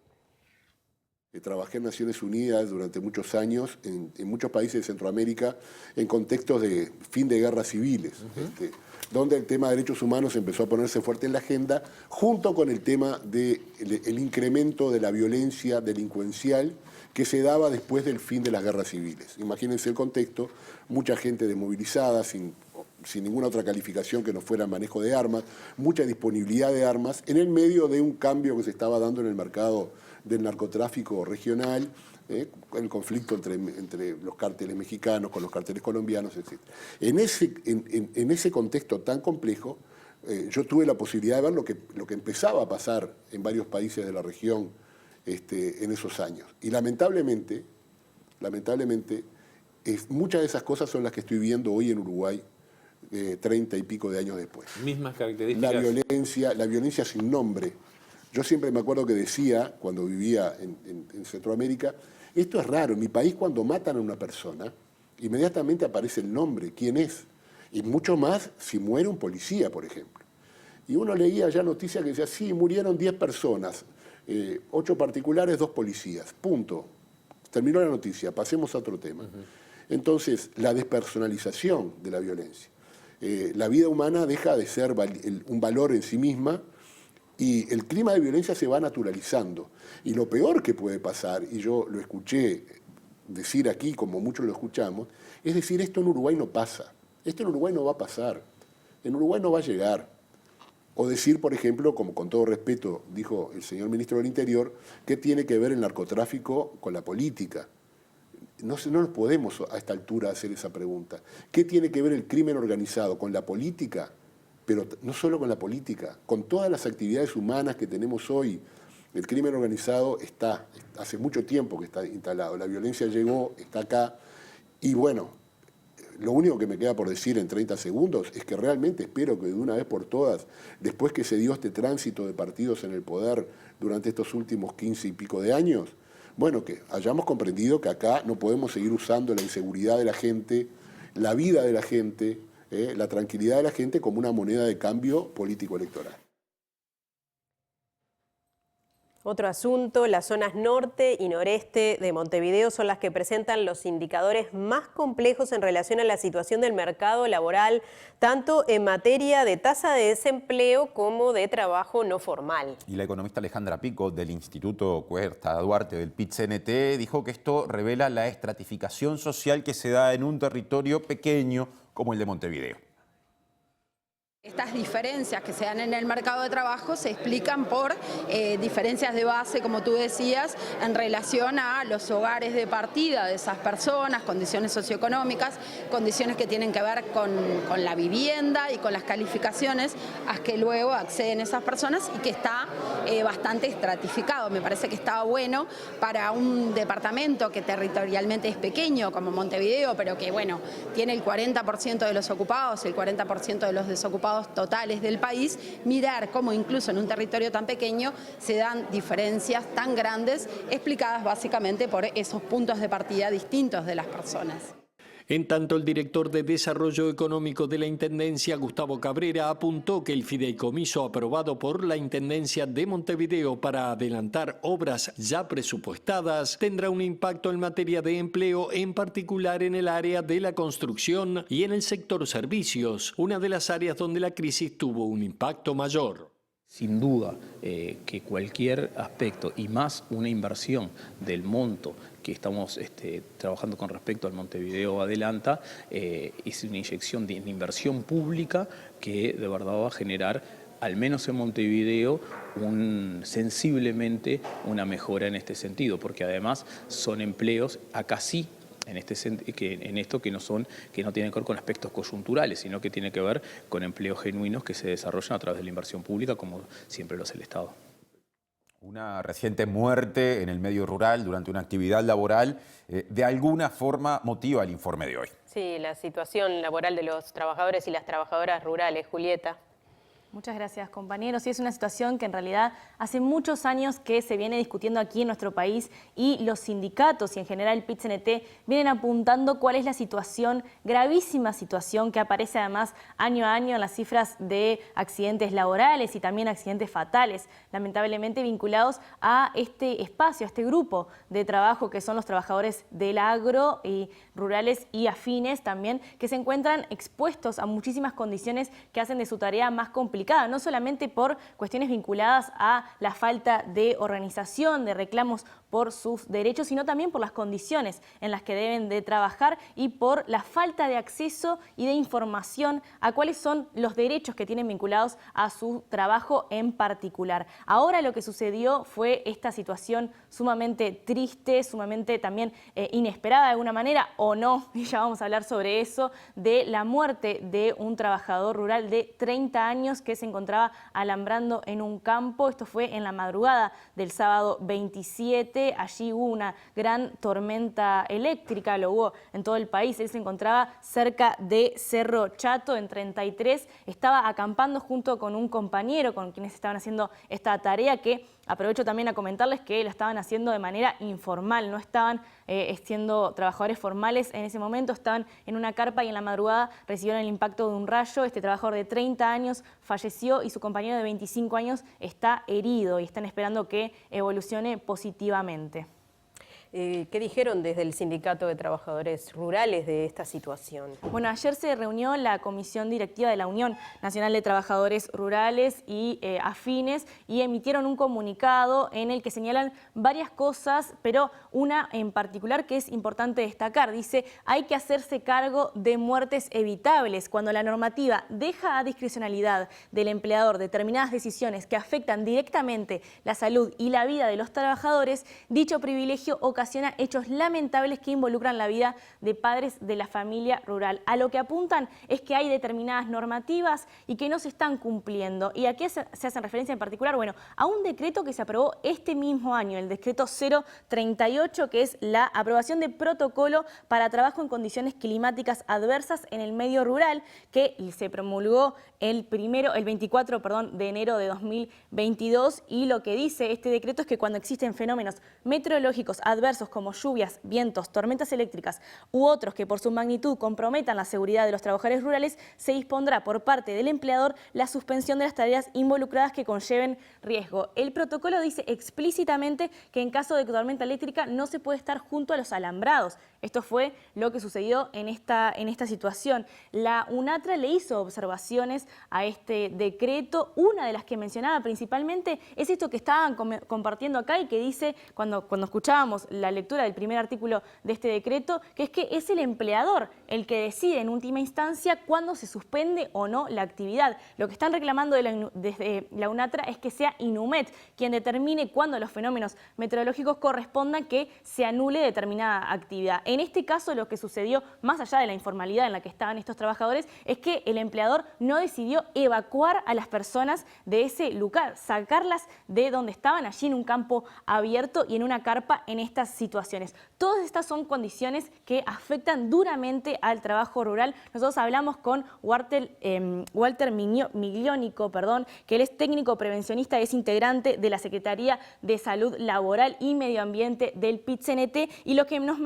Trabajé en Naciones Unidas durante muchos años, en muchos países de Centroamérica, en contextos de fin de guerras civiles, donde el tema de derechos humanos empezó a ponerse fuerte en la agenda, junto con el tema del incremento de la violencia delincuencial que se daba después del fin de las guerras civiles. Imagínense el contexto, mucha gente desmovilizada, sin ninguna otra calificación que no fuera manejo de armas, mucha disponibilidad de armas, en el medio de un cambio que se estaba dando en el mercado del narcotráfico regional, el conflicto entre los cárteles mexicanos con los cárteles colombianos, etc. En ese contexto tan complejo, yo tuve la posibilidad de ver lo que empezaba a pasar en varios países de la región en esos años. Y lamentablemente, muchas de esas cosas son las que estoy viendo hoy en Uruguay, 30 y pico de años después. Mismas características. La violencia sin nombre. Yo siempre me acuerdo que decía, cuando vivía en Centroamérica, esto es raro, en mi país cuando matan a una persona, inmediatamente aparece el nombre, quién es, y mucho más si muere un policía, por ejemplo. Y uno leía ya noticias que decía, sí, murieron 10 personas, 8 particulares, 2 policías, punto. Terminó la noticia, pasemos a otro tema. Entonces, la despersonalización de la violencia. La vida humana deja de ser un valor en sí misma, y el clima de violencia se va naturalizando. Y lo peor que puede pasar, y yo lo escuché decir aquí, como muchos lo escuchamos, es decir, esto en Uruguay no pasa, esto en Uruguay no va a pasar, en Uruguay no va a llegar. O decir, por ejemplo, como con todo respeto dijo el señor ministro del Interior, ¿qué tiene que ver el narcotráfico con la política? No nos podemos a esta altura hacer esa pregunta. ¿Qué tiene que ver el crimen organizado con la política? Pero no solo con la política, con todas las actividades humanas que tenemos hoy. El crimen organizado hace mucho tiempo que está instalado, la violencia llegó, está acá, y bueno, lo único que me queda por decir en 30 segundos es que realmente espero que de una vez por todas, después que se dio este tránsito de partidos en el poder durante estos últimos 15 y pico de años, bueno, que hayamos comprendido que acá no podemos seguir usando la inseguridad de la gente, la vida de la gente, la tranquilidad de la gente como una moneda de cambio político-electoral. Otro asunto, las zonas norte y noreste de Montevideo son las que presentan los indicadores más complejos en relación a la situación del mercado laboral, tanto en materia de tasa de desempleo como de trabajo no formal. Y la economista Alejandra Pico, del Instituto Huerta Duarte del PIT-CNT, dijo que esto revela la estratificación social que se da en un territorio pequeño como el de Montevideo. Estas diferencias que se dan en el mercado de trabajo se explican por diferencias de base, como tú decías, en relación a los hogares de partida de esas personas, condiciones socioeconómicas, condiciones que tienen que ver con la vivienda y con las calificaciones a que luego acceden esas personas y que está bastante estratificado. Me parece que está bueno para un departamento que territorialmente es pequeño como Montevideo, pero que bueno, tiene el 40% de los ocupados, el 40% de los desocupados totales del país, mirar cómo incluso en un territorio tan pequeño se dan diferencias tan grandes explicadas básicamente por esos puntos de partida distintos de las personas. En tanto, el director de Desarrollo Económico de la Intendencia, Gustavo Cabrera, apuntó que el fideicomiso aprobado por la Intendencia de Montevideo para adelantar obras ya presupuestadas tendrá un impacto en materia de empleo, en particular en el área de la construcción y en el sector servicios, una de las áreas donde la crisis tuvo un impacto mayor. Sin duda que cualquier aspecto y más una inversión del monto que estamos trabajando con respecto al Montevideo Adelanta es una inyección de inversión pública que de verdad va a generar, al menos en Montevideo, sensiblemente una mejora en este sentido, porque además son empleos acá sí, en esto que no tienen que ver con aspectos coyunturales, sino que tiene que ver con empleos genuinos que se desarrollan a través de la inversión pública, como siempre lo hace el Estado. Una reciente muerte en el medio rural durante una actividad laboral de alguna forma motiva el informe de hoy. Sí, la situación laboral de los trabajadores y las trabajadoras rurales. Julieta. Muchas gracias, compañeros. Sí, es una situación que en realidad hace muchos años que se viene discutiendo aquí en nuestro país y los sindicatos y en general el PIT-CNT vienen apuntando cuál es la situación, gravísima situación que aparece además año a año en las cifras de accidentes laborales y también accidentes fatales, lamentablemente vinculados a este espacio, a este grupo de trabajo que son los trabajadores del agro y rurales y afines también, que se encuentran expuestos a muchísimas condiciones que hacen de su tarea más complicada, no solamente por cuestiones vinculadas a la falta de organización, de reclamos por sus derechos, sino también por las condiciones en las que deben de trabajar y por la falta de acceso y de información a cuáles son los derechos que tienen vinculados a su trabajo en particular. Ahora lo que sucedió fue esta situación sumamente triste, sumamente también inesperada de alguna manera, o no, y ya vamos a hablar sobre eso, de la muerte de un trabajador rural de 30 años que se encontraba alambrando en un campo. Esto fue en la madrugada del sábado 27. Allí hubo una gran tormenta eléctrica, lo hubo en todo el país. Él se encontraba cerca de Cerro Chato, en 33. Estaba acampando junto con un compañero con quienes estaban haciendo esta tarea, que aprovecho también a comentarles que lo estaban haciendo de manera informal, no estaban siendo trabajadores formales en ese momento, estaban en una carpa y en la madrugada recibieron el impacto de un rayo. Este trabajador de 30 años falleció y su compañero de 25 años está herido y están esperando que evolucione positivamente. ¿Qué dijeron desde el Sindicato de Trabajadores Rurales de esta situación? Bueno, ayer se reunió la Comisión Directiva de la Unión Nacional de Trabajadores Rurales y Afines y emitieron un comunicado en el que señalan varias cosas, pero una en particular que es importante destacar. Dice, hay que hacerse cargo de muertes evitables. Cuando la normativa deja a discrecionalidad del empleador determinadas decisiones que afectan directamente la salud y la vida de los trabajadores, dicho privilegio ocasiona hechos lamentables que involucran la vida de padres de la familia rural. A lo que apuntan es que hay determinadas normativas y que no se están cumpliendo. ¿Y a qué se hacen referencia en particular? Bueno, a un decreto que se aprobó este mismo año, el decreto 038, que es la aprobación de protocolo para trabajo en condiciones climáticas adversas en el medio rural, que se promulgó el 24 de enero de 2022, y lo que dice este decreto es que cuando existen fenómenos meteorológicos adversos como lluvias, vientos, tormentas eléctricas u otros que por su magnitud comprometan la seguridad de los trabajadores rurales, se dispondrá por parte del empleador la suspensión de las tareas involucradas que conlleven riesgo. El protocolo dice explícitamente que en caso de tormenta eléctrica no se puede estar junto a los alambrados. Esto fue lo que sucedió en esta situación. La UNATRA le hizo observaciones a este decreto. Una de las que mencionaba principalmente es esto que estaban compartiendo acá y que dice, cuando escuchábamos la lectura del primer artículo de este decreto, que es que es el empleador el que decide en última instancia cuándo se suspende o no la actividad. Lo que están reclamando desde la UNATRA es que sea INUMET quien determine cuándo los fenómenos meteorológicos correspondan que se anule determinada actividad. En este caso, lo que sucedió, más allá de la informalidad en la que estaban estos trabajadores, es que el empleador no decidió evacuar a las personas de ese lugar, sacarlas de donde estaban, allí en un campo abierto y en una carpa en estas situaciones. Todas estas son condiciones que afectan duramente al trabajo rural. Nosotros hablamos con Walter Miglionico, que él es técnico prevencionista, es integrante de la Secretaría de Salud Laboral y Medio Ambiente del PIT-CNT, y lo que nos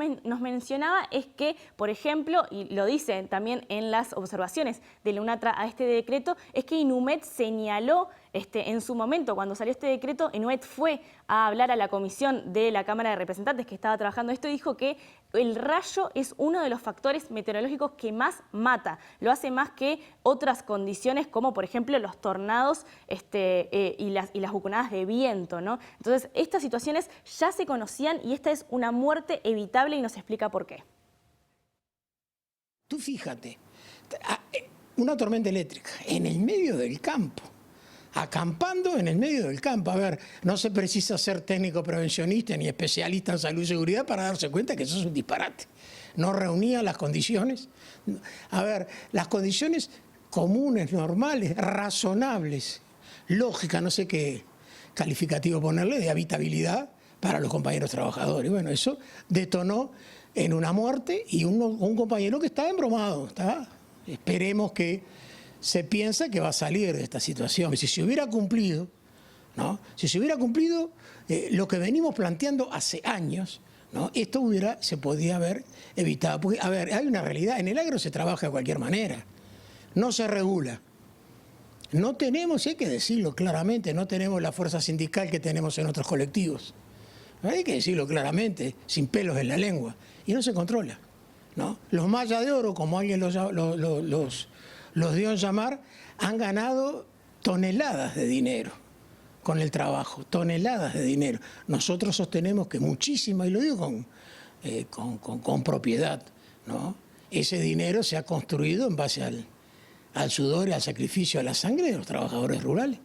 mencionaba es que, por ejemplo, y lo dicen también en las observaciones de la UNATRA a este decreto, es que INUMED señaló en su momento, cuando salió este decreto, INUMED fue a hablar a la comisión de la Cámara de Representantes que estaba trabajando esto y dijo que el rayo es uno de los factores meteorológicos que más mata. Lo hace más que otras condiciones como, por ejemplo, los tornados y las buconadas de viento, ¿no? Entonces, estas situaciones ya se conocían y esta es una muerte evitable y nos explica por qué. Tú fíjate, una tormenta eléctrica en el medio del campo, acampando en el medio del campo. A ver, no se precisa ser técnico prevencionista ni especialista en salud y seguridad para darse cuenta que eso es un disparate. No reunía las condiciones. A ver, las condiciones comunes, normales, razonables, lógicas, no sé qué calificativo ponerle, de habitabilidad para los compañeros trabajadores. Bueno, eso detonó en una muerte y un compañero que estaba embromado. Esperemos que se piensa que va a salir de esta situación. Si se hubiera cumplido, ¿no? Si se hubiera cumplido lo que venimos planteando hace años, ¿no? Esto se podía haber evitado. Porque, a ver, hay una realidad. En el agro se trabaja de cualquier manera. No se regula. No tenemos, y hay que decirlo claramente, no tenemos la fuerza sindical que tenemos en otros colectivos. Hay que decirlo claramente, sin pelos en la lengua. Y no se controla, ¿no? Los mallas de oro, como alguien los dio en llamar, han ganado toneladas de dinero con el trabajo, toneladas de dinero. Nosotros sostenemos que muchísima, y lo digo con propiedad, ¿no? Ese dinero se ha construido en base al sudor y al sacrificio, a la sangre de los trabajadores rurales.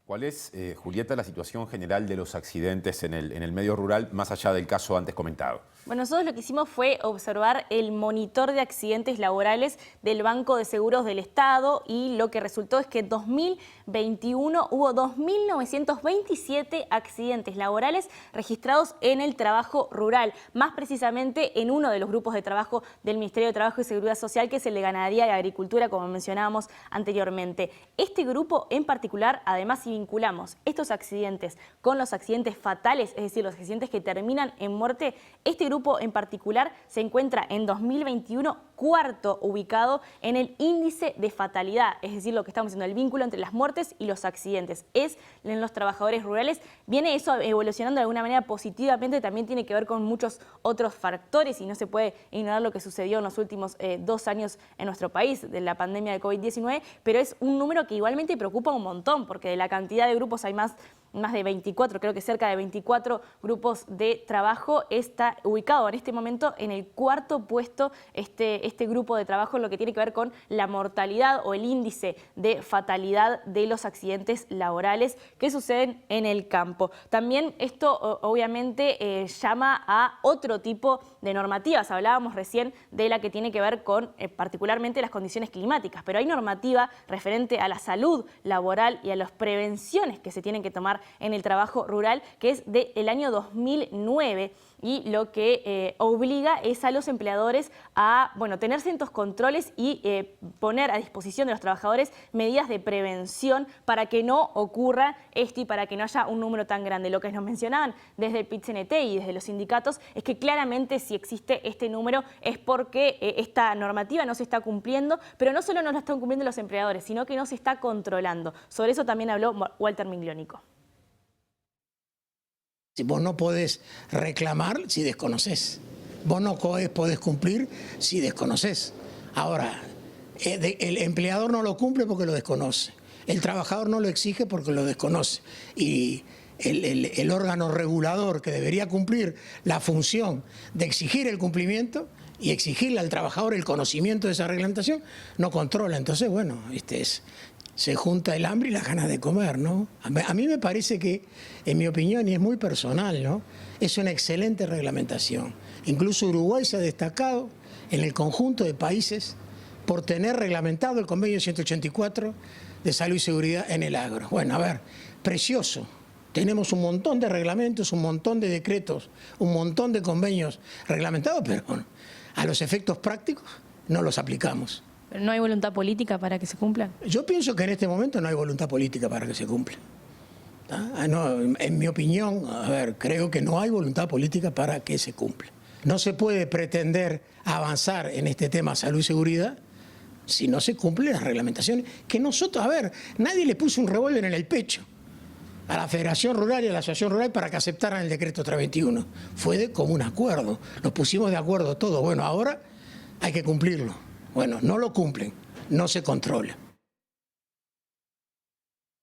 ¿Cuál es, Julieta, la situación general de los accidentes en el medio rural, más allá del caso antes comentado? Bueno, nosotros lo que hicimos fue observar el monitor de accidentes laborales del Banco de Seguros del Estado y lo que resultó es que en 2021 hubo 2.927 accidentes laborales registrados en el trabajo rural, más precisamente en uno de los grupos de trabajo del Ministerio de Trabajo y Seguridad Social, que es el de Ganadería y Agricultura, como mencionábamos anteriormente. Este grupo en particular, además, si vinculamos estos accidentes con los accidentes fatales, es decir, los accidentes que terminan en muerte, este grupo en particular se encuentra en 2021 cuarto ubicado en el índice de fatalidad, es decir, lo que estamos diciendo, el vínculo entre las muertes y los accidentes. Es en los trabajadores rurales. Viene eso evolucionando de alguna manera positivamente, también tiene que ver con muchos otros factores y no se puede ignorar lo que sucedió en los últimos 2 años en nuestro país, de la pandemia de COVID-19, pero es un número que igualmente preocupa un montón, porque de la cantidad de grupos hay más de 24, creo que cerca de 24 grupos de trabajo. Está ubicado en este momento en el cuarto puesto este grupo de trabajo en lo que tiene que ver con la mortalidad o el índice de fatalidad de los accidentes laborales que suceden en el campo. También esto obviamente llama a otro tipo de normativas. Hablábamos recién de la que tiene que ver con particularmente las condiciones climáticas, pero hay normativa referente a la salud laboral y a las prevenciones que se tienen que tomar en el trabajo rural, que es del año 2009, y lo que obliga es a los empleadores a tener ciertos controles y poner a disposición de los trabajadores medidas de prevención para que no ocurra esto y para que no haya un número tan grande. Lo que nos mencionaban desde el PIT-CNT y desde los sindicatos es que claramente si existe este número es porque esta normativa no se está cumpliendo, pero no solo no la están cumpliendo los empleadores, sino que no se está controlando. Sobre eso también habló Walter Migliónico. Vos no podés reclamar si desconocés. Vos no podés cumplir si desconocés. Ahora, el empleador no lo cumple porque lo desconoce. El trabajador no lo exige porque lo desconoce. Y el órgano regulador que debería cumplir la función de exigir el cumplimiento y exigirle al trabajador el conocimiento de esa reglamentación, no controla. Entonces, bueno, se junta el hambre y las ganas de comer, ¿no? A mí me parece que, en mi opinión, y es muy personal, ¿no?, es una excelente reglamentación. Incluso Uruguay se ha destacado en el conjunto de países por tener reglamentado el convenio 184 de salud y seguridad en el agro. Bueno, a ver, precioso. Tenemos un montón de reglamentos, un montón de decretos, un montón de convenios reglamentados, pero a los efectos prácticos no los aplicamos. ¿Pero no hay voluntad política para que se cumplan? Yo pienso que en este momento no hay voluntad política para que se cumpla. No, en mi opinión, a ver, creo que no hay voluntad política para que se cumpla. No se puede pretender avanzar en este tema salud y seguridad si no se cumplen las reglamentaciones. Que nosotros, a ver, nadie le puso un revólver en el pecho a la Federación Rural y a la Asociación Rural para que aceptaran el decreto 321. Fue de común acuerdo. Nos pusimos de acuerdo todos. Bueno, ahora hay que cumplirlo. Bueno, no lo cumplen, no se controla.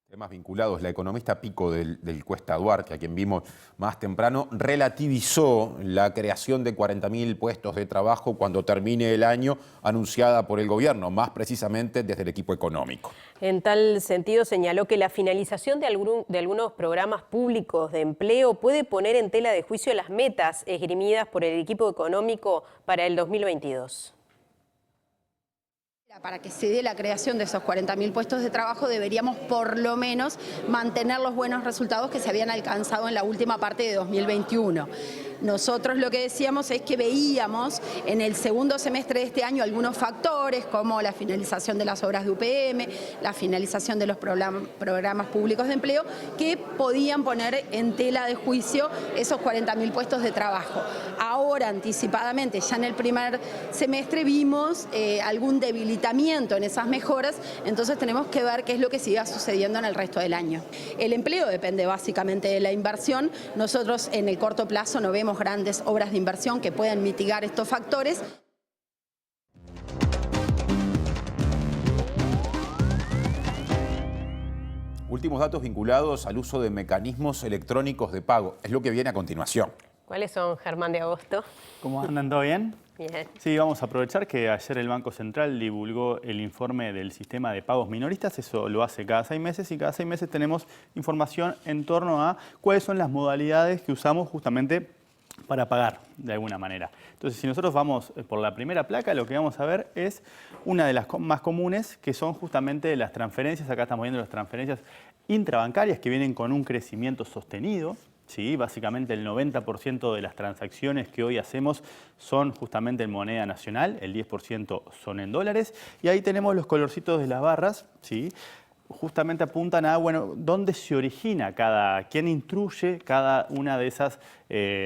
Temas vinculados, la economista Pico del Cuesta Duarte, a quien vimos más temprano, relativizó la creación de 40.000 puestos de trabajo cuando termine el año, anunciada por el gobierno, más precisamente desde el equipo económico. En tal sentido, señaló que la finalización de algunos programas públicos de empleo puede poner en tela de juicio las metas esgrimidas por el equipo económico para el 2022. Para que se dé la creación de esos 40.000 puestos de trabajo deberíamos por lo menos mantener los buenos resultados que se habían alcanzado en la última parte de 2021. Nosotros lo que decíamos es que veíamos en el segundo semestre de este año algunos factores como la finalización de las obras de UPM, la finalización de los programas públicos de empleo que podían poner en tela de juicio esos 40.000 puestos de trabajo. Ahora, anticipadamente, ya en el primer semestre vimos algún debilitamiento en esas mejoras, entonces tenemos que ver qué es lo que siga sucediendo en el resto del año. El empleo depende básicamente de la inversión. Nosotros en el corto plazo no vemos grandes obras de inversión que puedan mitigar estos factores. Últimos datos vinculados al uso de mecanismos electrónicos de pago. Es lo que viene a continuación. ¿Cuáles son, Germán de Agosto? ¿Cómo andan? ¿Todo bien? Bien. Sí, vamos a aprovechar que ayer el Banco Central divulgó el informe del sistema de pagos minoristas. Eso lo hace cada 6 meses y cada 6 meses tenemos información en torno a cuáles son las modalidades que usamos justamente para pagar de alguna manera. Entonces, si nosotros vamos por la primera placa, lo que vamos a ver es una de las más comunes, que son justamente las transferencias. Acá estamos viendo las transferencias intrabancarias que vienen con un crecimiento sostenido. Sí, básicamente el 90% de las transacciones que hoy hacemos son justamente en moneda nacional, el 10% son en dólares. Y ahí tenemos los colorcitos de las barras, ¿sí? Justamente apuntan a, bueno, dónde se origina quién instruye cada una de esas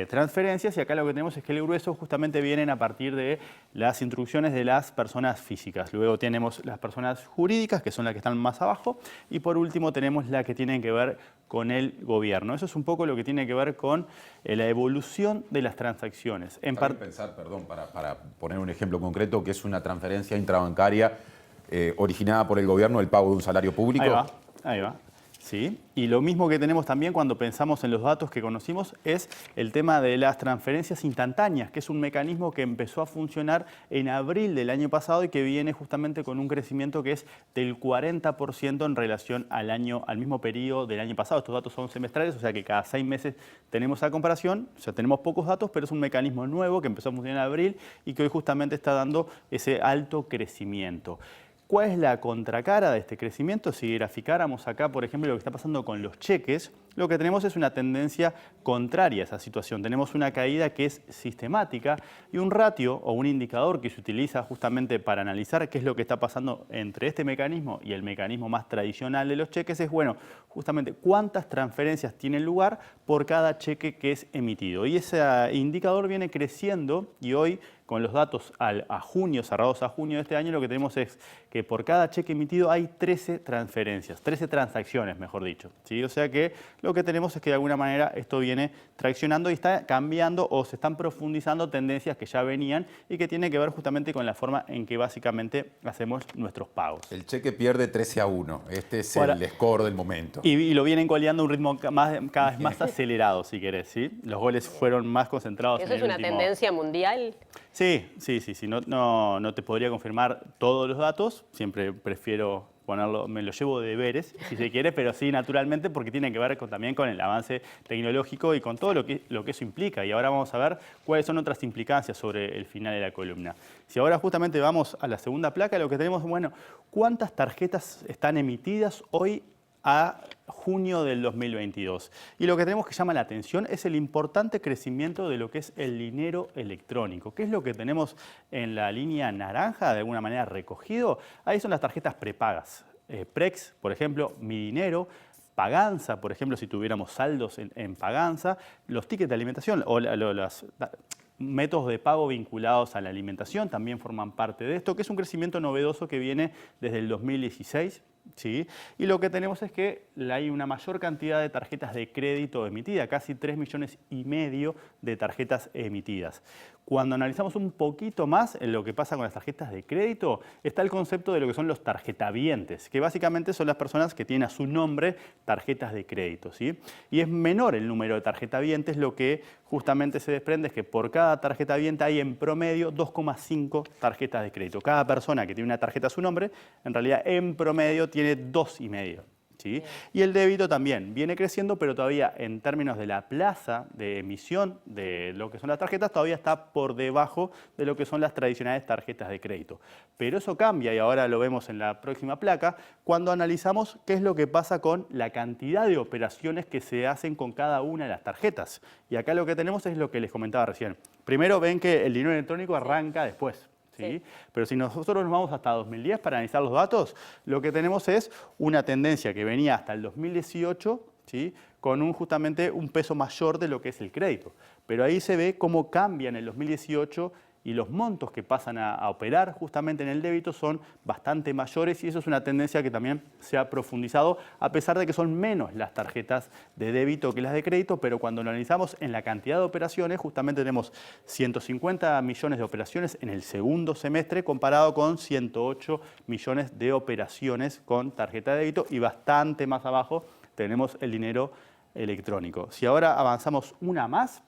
transferencias. Y acá lo que tenemos es que el grueso justamente vienen a partir de las instrucciones de las personas físicas. Luego tenemos las personas jurídicas, que son las que están más abajo. Y por último tenemos las que tienen que ver con el gobierno. Eso es un poco lo que tiene que ver con la evolución de las transacciones. Pensar, perdón, para poner un ejemplo concreto, que es una transferencia intrabancaria originada por el gobierno, el pago de un salario público. Ahí va. Sí. Y lo mismo que tenemos también cuando pensamos en los datos que conocimos es el tema de las transferencias instantáneas, que es un mecanismo que empezó a funcionar en abril del año pasado y que viene justamente con un crecimiento que es del 40% en relación al mismo periodo del año pasado. Estos datos son semestrales, o sea que cada 6 meses tenemos esa comparación, o sea, tenemos pocos datos, pero es un mecanismo nuevo que empezó a funcionar en abril y que hoy justamente está dando ese alto crecimiento. ¿Cuál es la contracara de este crecimiento? Si graficáramos acá, por ejemplo, lo que está pasando con los cheques, lo que tenemos es una tendencia contraria a esa situación. Tenemos una caída que es sistemática y un ratio o un indicador que se utiliza justamente para analizar qué es lo que está pasando entre este mecanismo y el mecanismo más tradicional de los cheques es, bueno, justamente cuántas transferencias tienen lugar por cada cheque que es emitido. Y ese indicador viene creciendo y hoy, con los datos a junio, cerrados a junio de este año, lo que tenemos es que por cada cheque emitido hay 13 transferencias, 13 transacciones, mejor dicho, ¿sí? O sea que lo que tenemos es que de alguna manera esto viene traccionando y está cambiando o se están profundizando tendencias que ya venían y que tienen que ver justamente con la forma en que básicamente hacemos nuestros pagos. El cheque pierde 13-1, este es el score del momento. Y lo vienen goleando a un ritmo cada vez más acelerado, si querés, ¿sí? Los goles fueron más concentrados ¿Eso es una tendencia mundial? Sí. No te podría confirmar todos los datos, siempre prefiero ponerlo, me lo llevo de deberes, si se quiere, pero sí, naturalmente, porque tiene que ver también con el avance tecnológico y con todo lo que eso implica. Y ahora vamos a ver cuáles son otras implicancias sobre el final de la columna. Si ahora justamente vamos a la segunda placa, lo que tenemos, bueno, ¿cuántas tarjetas están emitidas hoy a junio del 2022? Y lo que tenemos que llama la atención es el importante crecimiento de lo que es el dinero electrónico. ¿Qué es lo que tenemos en la línea naranja, de alguna manera recogido? Ahí son las tarjetas prepagas. Prex, por ejemplo, Mi Dinero, Paganza, por ejemplo, si tuviéramos saldos en Paganza, los tickets de alimentación o métodos de pago vinculados a la alimentación también forman parte de esto, que es un crecimiento novedoso que viene desde el 2016. ¿Sí? Y lo que tenemos es que hay una mayor cantidad de tarjetas de crédito emitidas, casi 3,5 millones de tarjetas emitidas. Cuando analizamos un poquito más en lo que pasa con las tarjetas de crédito, está el concepto de lo que son los tarjetavientes, que básicamente son las personas que tienen a su nombre tarjetas de crédito, ¿sí? Y es menor el número de tarjetavientes, lo que justamente se desprende es que por cada tarjetaviente hay en promedio 2,5 tarjetas de crédito. Cada persona que tiene una tarjeta a su nombre, en realidad en promedio tiene 2,5. ¿Sí? Y el débito también viene creciendo, pero todavía en términos de la plaza de emisión de lo que son las tarjetas, todavía está por debajo de lo que son las tradicionales tarjetas de crédito. Pero eso cambia, y ahora lo vemos en la próxima placa, cuando analizamos qué es lo que pasa con la cantidad de operaciones que se hacen con cada una de las tarjetas. Y acá lo que tenemos es lo que les comentaba recién. Primero ven que el dinero electrónico arranca después. ¿Sí? Pero si nosotros nos vamos hasta 2010 para analizar los datos, lo que tenemos es una tendencia que venía hasta el 2018, ¿sí? Con justamente un peso mayor de lo que es el crédito. Pero ahí se ve cómo cambia en el 2018 y los montos que pasan a operar justamente en el débito son bastante mayores, y eso es una tendencia que también se ha profundizado, a pesar de que son menos las tarjetas de débito que las de crédito, pero cuando lo analizamos en la cantidad de operaciones, justamente tenemos 150 millones de operaciones en el segundo semestre comparado con 108 millones de operaciones con tarjeta de débito, y bastante más abajo tenemos el dinero electrónico. Si ahora avanzamos una más,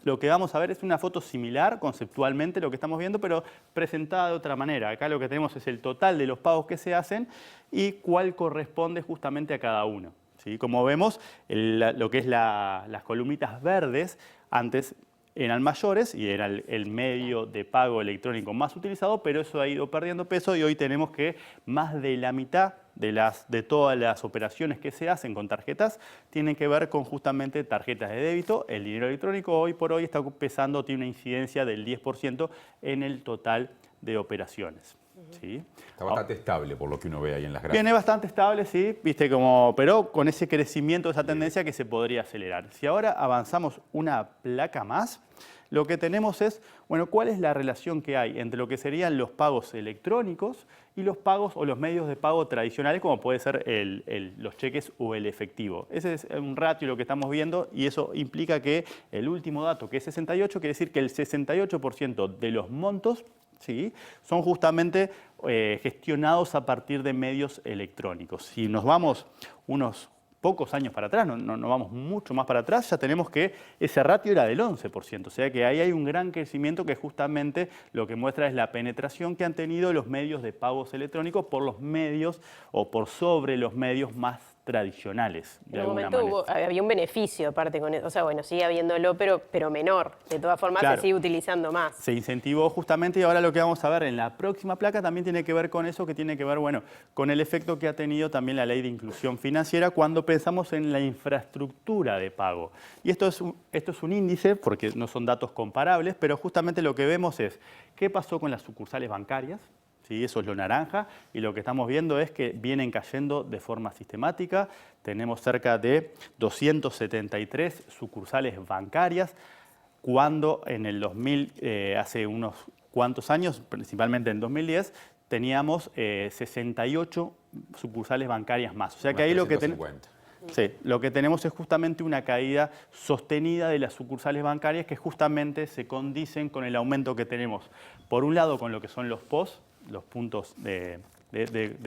lo que vamos a ver es una foto similar conceptualmente lo que estamos viendo, pero presentada de otra manera. Acá lo que tenemos es el total de los pagos que se hacen y cuál corresponde justamente a cada uno. ¿Sí? Como vemos, lo que es las columnitas verdes antes eran mayores y era el medio de pago electrónico más utilizado, pero eso ha ido perdiendo peso, y hoy tenemos que más de la mitad de todas las operaciones que se hacen con tarjetas tienen que ver con justamente tarjetas de débito. El dinero electrónico hoy por hoy está pesando, tiene una incidencia del 10% en el total de operaciones. ¿Sí? Está bastante estable por lo que uno ve ahí en las gráficas. Viene bastante estable, sí, viste, pero con ese crecimiento, esa tendencia que se podría acelerar. Si ahora avanzamos una placa más, lo que tenemos es, bueno, cuál es la relación que hay entre lo que serían los pagos electrónicos y los pagos o los medios de pago tradicionales, como puede ser los cheques o el efectivo. Ese es un ratio lo que estamos viendo, y eso implica que el último dato, que es 68, quiere decir que el 68% de los montos, ¿sí?, son justamente gestionados a partir de medios electrónicos. Si nos vamos unos pocos años para atrás, no vamos mucho más para atrás, ya tenemos que ese ratio era del 11%, o sea que ahí hay un gran crecimiento que justamente lo que muestra es la penetración que han tenido los medios de pagos electrónicos por los medios o por sobre los medios más tradicionales, de alguna manera. Había un beneficio aparte con eso, o sea, bueno, sigue habiéndolo, pero menor. De todas formas, claro, se sigue utilizando más. Se incentivó justamente, y ahora lo que vamos a ver en la próxima placa también tiene que ver con eso, que tiene que ver, bueno, con el efecto que ha tenido también la Ley de Inclusión Financiera cuando pensamos en la infraestructura de pago. Y esto es un índice, porque no son datos comparables, pero justamente lo que vemos es qué pasó con las sucursales bancarias. Sí, eso es lo naranja, y lo que estamos viendo es que vienen cayendo de forma sistemática. Tenemos cerca de 273 sucursales bancarias, cuando en el 2000, hace unos cuantos años, principalmente en 2010, teníamos 68 sucursales bancarias más. O sea que ahí lo que tenemos... Sí, lo que tenemos es justamente una caída sostenida de las sucursales bancarias que justamente se condicen con el aumento que tenemos, por un lado, con lo que son los POS, los puntos de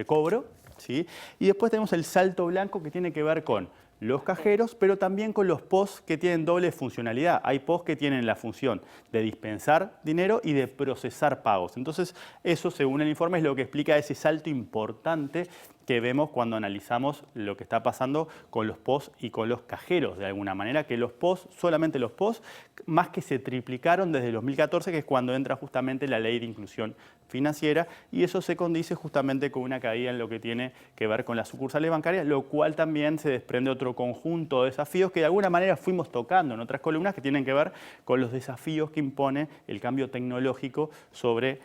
cobro, ¿sí? Y después tenemos el salto blanco, que tiene que ver con los cajeros, pero también con los POS que tienen doble funcionalidad. Hay POS que tienen la función de dispensar dinero y de procesar pagos. Entonces, eso, según el informe, es lo que explica ese salto importante que vemos cuando analizamos lo que está pasando con los POS y con los cajeros, de alguna manera, que los POS, solamente los POS, más que se triplicaron desde el 2014, que es cuando entra justamente la Ley de Inclusión Financiera, y eso se condice justamente con una caída en lo que tiene que ver con las sucursales bancarias, lo cual también se desprende otro conjunto de desafíos que de alguna manera fuimos tocando en otras columnas, que tienen que ver con los desafíos que impone el cambio tecnológico sobre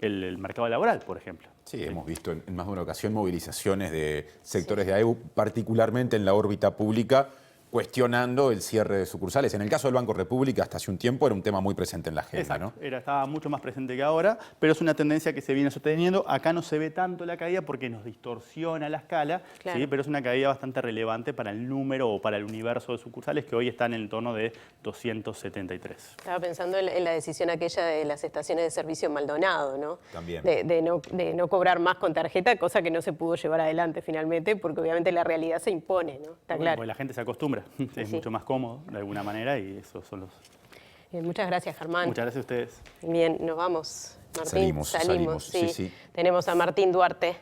el mercado laboral, por ejemplo. Sí, hemos visto en más de una ocasión movilizaciones de sectores de AEBU, particularmente en la órbita pública, cuestionando el cierre de sucursales. En el caso del Banco República, hasta hace un tiempo era un tema muy presente en la agenda, Exacto, ¿no? estaba mucho más presente que ahora, pero es una tendencia que se viene sosteniendo. Acá no se ve tanto la caída porque nos distorsiona la escala, Claro. ¿sí? Pero es una caída bastante relevante para el número o para el universo de sucursales que hoy están en el torno de 273. Estaba pensando en la decisión aquella de las estaciones de servicio en Maldonado, ¿no? También. De no cobrar más con tarjeta, cosa que no se pudo llevar adelante finalmente, porque obviamente la realidad se impone, ¿no? Está claro. Porque la gente se acostumbra, es Sí. mucho más cómodo de alguna manera y esos son los... Bien, muchas gracias, Germán. Muchas gracias a ustedes. Bien, nos vamos. Martín, Salimos, sí. sí. Tenemos a Martín Duarte.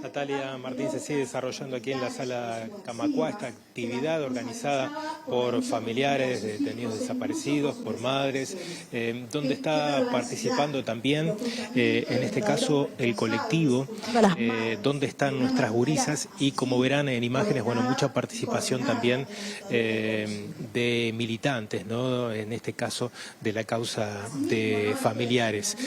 Natalia, Martín, se sigue desarrollando aquí en la sala Camacuá esta actividad organizada por familiares de detenidos desaparecidos, por madres, donde está participando también, en este caso, el colectivo, donde están nuestras gurisas y, como verán en imágenes, bueno, mucha participación también de militantes, ¿no? En este caso, de la causa de familiares.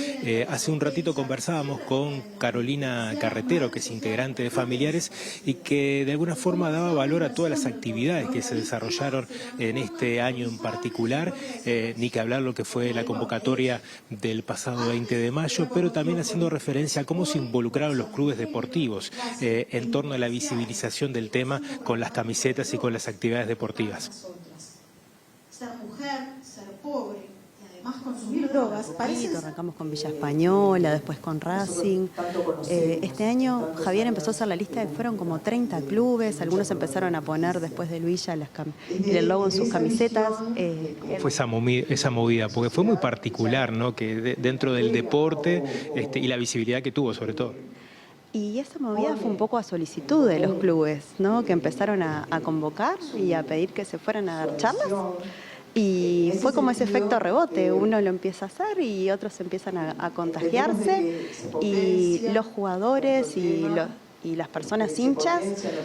Hace un ratito conversábamos con Carolina Carretero, que es integrante de Familiares y que de alguna forma daba valor a todas las actividades que se desarrollaron en este año en particular, ni que hablar lo que fue la convocatoria del pasado 20 de mayo, pero también haciendo referencia a cómo se involucraron los clubes deportivos en torno a la visibilización del tema con las camisetas y con las actividades deportivas. Ser mujer, ser pobre, consumir drogas. Arrancamos con Villa Española, después con Racing. Este año Javier empezó a hacer la lista y fueron como 30 clubes, algunos empezaron a poner después del Villa el logo en sus camisetas. ¿Cómo fue esa movida? Porque fue muy particular, ¿no? Que dentro del deporte y la visibilidad que tuvo sobre todo. Y esa movida fue un poco a solicitud de los clubes, ¿no? Que empezaron a convocar y a pedir que se fueran a dar charlas. Y fue como ese efecto rebote, uno lo empieza a hacer y otros empiezan a contagiarse y los jugadores y las personas hinchas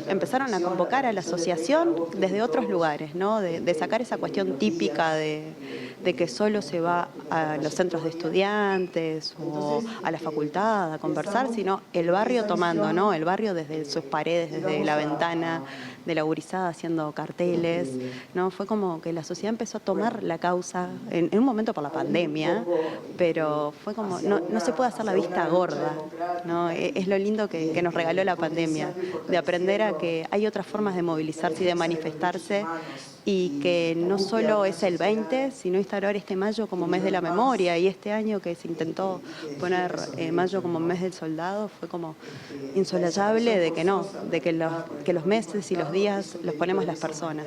empezaron a convocar a la asociación desde otros lugares, ¿no? De sacar esa cuestión típica de que solo se va a los centros de estudiantes o a la facultad a conversar, sino el barrio tomando, ¿no? El barrio desde sus paredes, desde la ventana de la gurizada haciendo carteles, ¿no? Fue como que la sociedad empezó a tomar la causa en un momento por la pandemia, pero fue como, no se puede hacer la vista gorda, ¿no? Es lo lindo que nos regaló la pandemia, de aprender a que hay otras formas de movilizarse y de manifestarse y que no solo es el 20, sino instaurar este mayo como mes de la memoria y este año que se intentó poner mayo como mes del soldado fue como insolayable de que no, de que los meses y los días los ponemos las personas.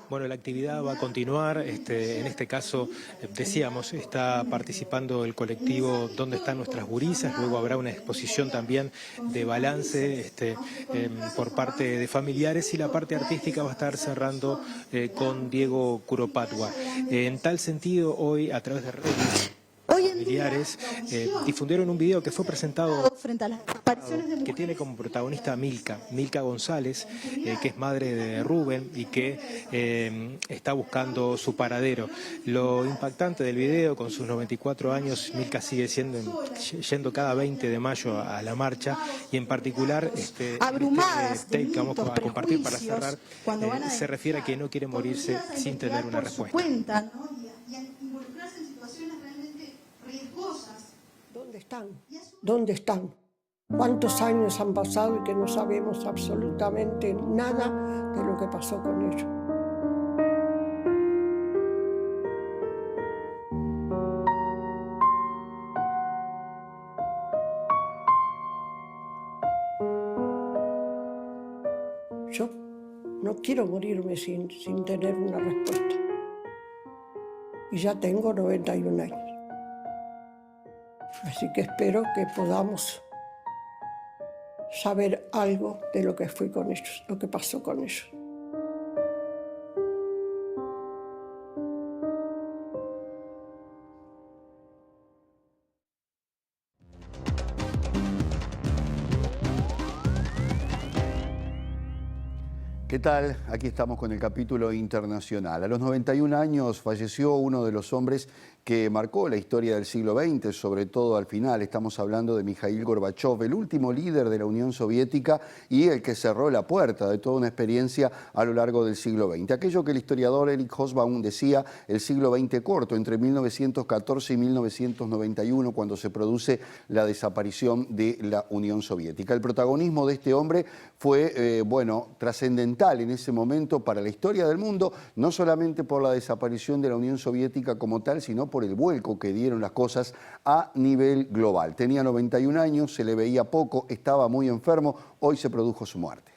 Bueno, la actividad va a continuar, en este caso, decíamos, está participando el colectivo Donde están nuestras gurisas, luego habrá una exposición también de balance por parte de familiares y la parte artística va a estar cerrando con Diego Curopatwa. En tal sentido, hoy a través de redes familiares difundieron un video que fue presentado frente a las apariciones de que tiene como protagonista a Milka González, que es madre de Rubén y que está buscando su paradero. Lo impactante del video, con sus 94 años, Milka sigue yendo cada 20 de mayo a la marcha y en particular abrumadas tape que vamos a compartir para cerrar, se refiere a que no quiere morirse sin tener una respuesta. Cuenta, ¿no? Y involucrarse en situaciones realmente riesgosas. ¿Dónde están? ¿Dónde están? ¿Cuántos años han pasado y que no sabemos absolutamente nada de lo que pasó con ellos? Yo no quiero morirme sin tener una respuesta. Y ya tengo 91 años. Así que espero que podamos saber algo de lo que fue con ellos, lo que pasó con ellos. ¿Qué tal? Aquí estamos con el capítulo internacional. A los 91 años falleció uno de los hombres que marcó la historia del siglo XX, sobre todo al final. Estamos hablando de Mikhail Gorbachev, el último líder de la Unión Soviética y el que cerró la puerta de toda una experiencia a lo largo del siglo XX. Aquello que el historiador Eric Hobsbawm decía, el siglo XX corto, entre 1914 y 1991, cuando se produce la desaparición de la Unión Soviética. El protagonismo de este hombre fue, trascendental en ese momento para la historia del mundo, no solamente por la desaparición de la Unión Soviética como tal, sino por el vuelco que dieron las cosas a nivel global. Tenía 91 años, se le veía poco, estaba muy enfermo, hoy se produjo su muerte.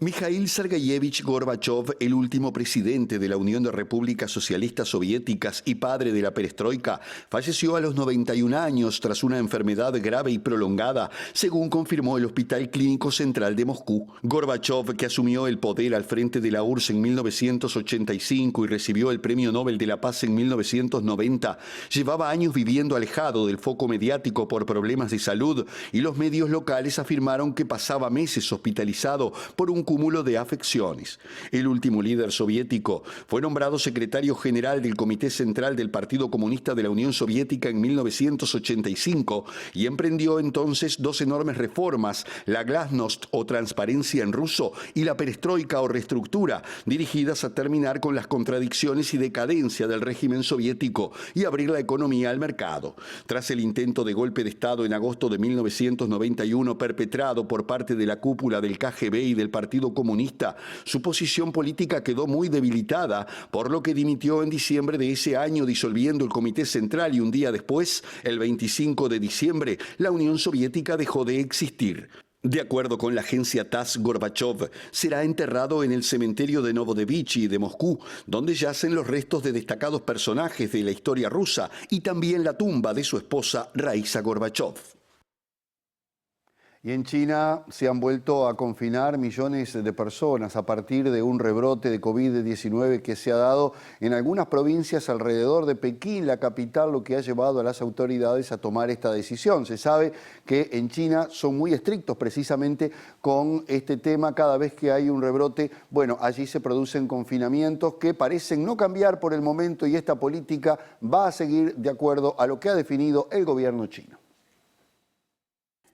Mikhail Sergeyevich Gorbachev, el último presidente de la Unión de Repúblicas Socialistas Soviéticas y padre de la perestroika, falleció a los 91 años tras una enfermedad grave y prolongada, según confirmó el Hospital Clínico Central de Moscú. Gorbachev, que asumió el poder al frente de la URSS en 1985 y recibió el Premio Nobel de la Paz en 1990, llevaba años viviendo alejado del foco mediático por problemas de salud y los medios locales afirmaron que pasaba meses hospitalizado por un cúmulo de afecciones. El último líder soviético fue nombrado secretario general del Comité Central del Partido Comunista de la Unión Soviética en 1985 y emprendió entonces dos enormes reformas, la glasnost o transparencia en ruso y la perestroika o reestructura, dirigidas a terminar con las contradicciones y decadencia del régimen soviético y abrir la economía al mercado. Tras el intento de golpe de Estado en agosto de 1991 perpetrado por parte de la cúpula del KGB y del Partido Comunista, su posición política quedó muy debilitada, por lo que dimitió en diciembre de ese año disolviendo el Comité Central y un día después, el 25 de diciembre, la Unión Soviética dejó de existir. De acuerdo con la agencia TASS, Gorbachev será enterrado en el cementerio de Novodevichy de Moscú, donde yacen los restos de destacados personajes de la historia rusa y también la tumba de su esposa Raisa Gorbachev. Y en China se han vuelto a confinar millones de personas a partir de un rebrote de COVID-19 que se ha dado en algunas provincias alrededor de Pekín, la capital, lo que ha llevado a las autoridades a tomar esta decisión. Se sabe que en China son muy estrictos precisamente con este tema. Cada vez que hay un rebrote, allí se producen confinamientos que parecen no cambiar por el momento y esta política va a seguir de acuerdo a lo que ha definido el gobierno chino.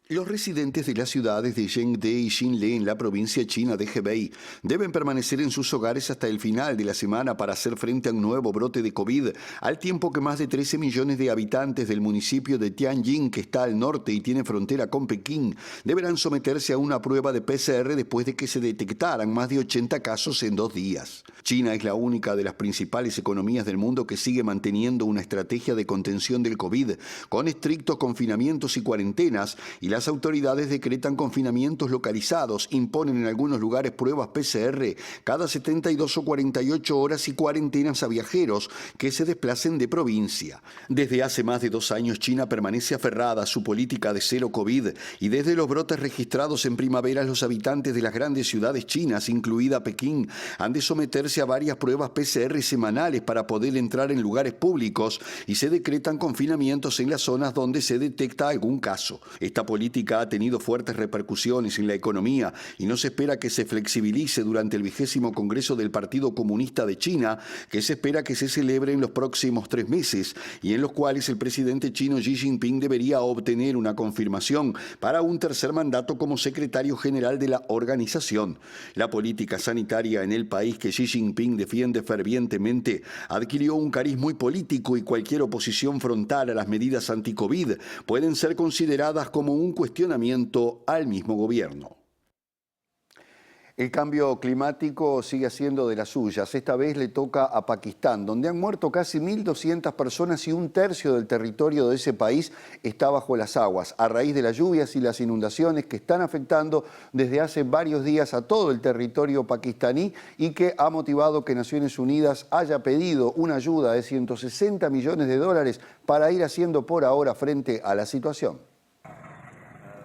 Los residentes de las ciudades de Zhengde y Xinle en la provincia china de Hebei deben permanecer en sus hogares hasta el final de la semana para hacer frente a un nuevo brote de COVID, al tiempo que más de 13 millones de habitantes del municipio de Tianjin, que está al norte y tiene frontera con Pekín, deberán someterse a una prueba de PCR después de que se detectaran más de 80 casos en 2 días. China es la única de las principales economías del mundo que sigue manteniendo una estrategia de contención del COVID, con estrictos confinamientos y cuarentenas, y las autoridades decretan confinamientos localizados, imponen en algunos lugares pruebas PCR cada 72 o 48 horas y cuarentenas a viajeros que se desplacen de provincia. Desde hace más de 2 años China permanece aferrada a su política de cero COVID y desde los brotes registrados en primavera los habitantes de las grandes ciudades chinas, incluida Pekín, han de someterse a varias pruebas PCR semanales para poder entrar en lugares públicos y se decretan confinamientos en las zonas donde se detecta algún caso. Esta política ha tenido fuertes repercusiones en la economía y no se espera que se flexibilice durante el 20º Congreso del Partido Comunista de China, que se espera que se celebre en los próximos 3 meses y en los cuales el presidente chino Xi Jinping debería obtener una confirmación para un tercer mandato como secretario general de la organización. La política sanitaria en el país que Xi Jinping defiende fervientemente adquirió un cariz muy político y cualquier oposición frontal a las medidas anti-COVID pueden ser consideradas como un cuestionamiento al mismo gobierno. El cambio climático sigue haciendo de las suyas. Esta vez le toca a Pakistán, donde han muerto casi 1.200 personas y 1/3 del territorio de ese país está bajo las aguas, a raíz de las lluvias y las inundaciones que están afectando desde hace varios días a todo el territorio pakistaní y que ha motivado que Naciones Unidas haya pedido una ayuda de $160 millones para ir haciendo por ahora frente a la situación.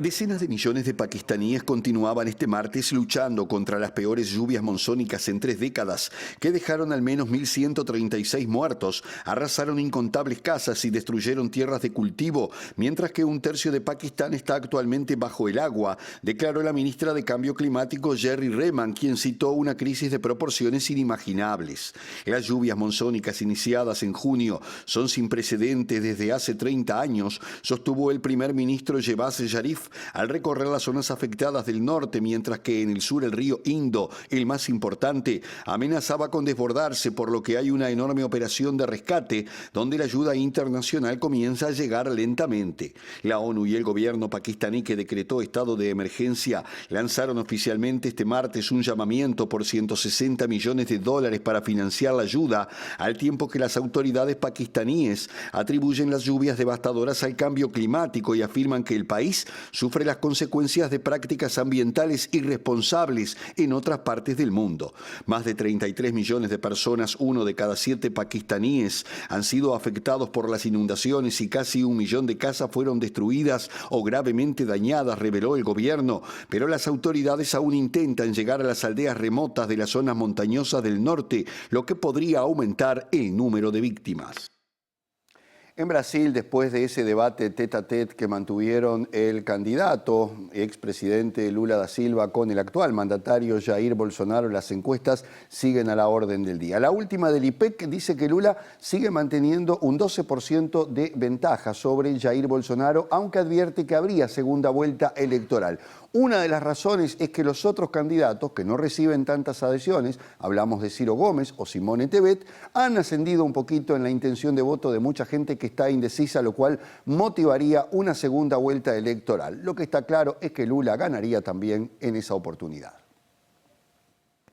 Decenas de millones de pakistaníes continuaban este martes luchando contra las peores lluvias monzónicas en 3 décadas, que dejaron al menos 1.136 muertos, arrasaron incontables casas y destruyeron tierras de cultivo, mientras que 1/3 de Pakistán está actualmente bajo el agua, declaró la ministra de Cambio Climático Jerry Rehman, quien citó una crisis de proporciones inimaginables. Las lluvias monzónicas iniciadas en junio son sin precedentes desde hace 30 años, sostuvo el primer ministro Shehbaz Sharif al recorrer las zonas afectadas del norte, mientras que en el sur el río Indo, el más importante, amenazaba con desbordarse, por lo que hay una enorme operación de rescate donde la ayuda internacional comienza a llegar lentamente. La ONU y el gobierno pakistaní, que decretó estado de emergencia, lanzaron oficialmente este martes un llamamiento por $160 millones para financiar la ayuda, al tiempo que las autoridades pakistaníes atribuyen las lluvias devastadoras al cambio climático y afirman que el país sufre las consecuencias de prácticas ambientales irresponsables en otras partes del mundo. Más de 33 millones de personas, 1 de cada 7 pakistaníes, han sido afectados por las inundaciones y casi 1 millón de casas fueron destruidas o gravemente dañadas, reveló el gobierno, pero las autoridades aún intentan llegar a las aldeas remotas de las zonas montañosas del norte, lo que podría aumentar el número de víctimas. En Brasil, después de ese debate tete a tete que mantuvieron el candidato, expresidente Lula da Silva, con el actual mandatario Jair Bolsonaro, las encuestas siguen a la orden del día. La última del IPEC dice que Lula sigue manteniendo un 12% de ventaja sobre Jair Bolsonaro, aunque advierte que habría segunda vuelta electoral. Una de las razones es que los otros candidatos que no reciben tantas adhesiones, hablamos de Ciro Gómez o Simone Tebet, han ascendido un poquito en la intención de voto de mucha gente que está indecisa, lo cual motivaría una segunda vuelta electoral. Lo que está claro es que Lula ganaría también en esa oportunidad.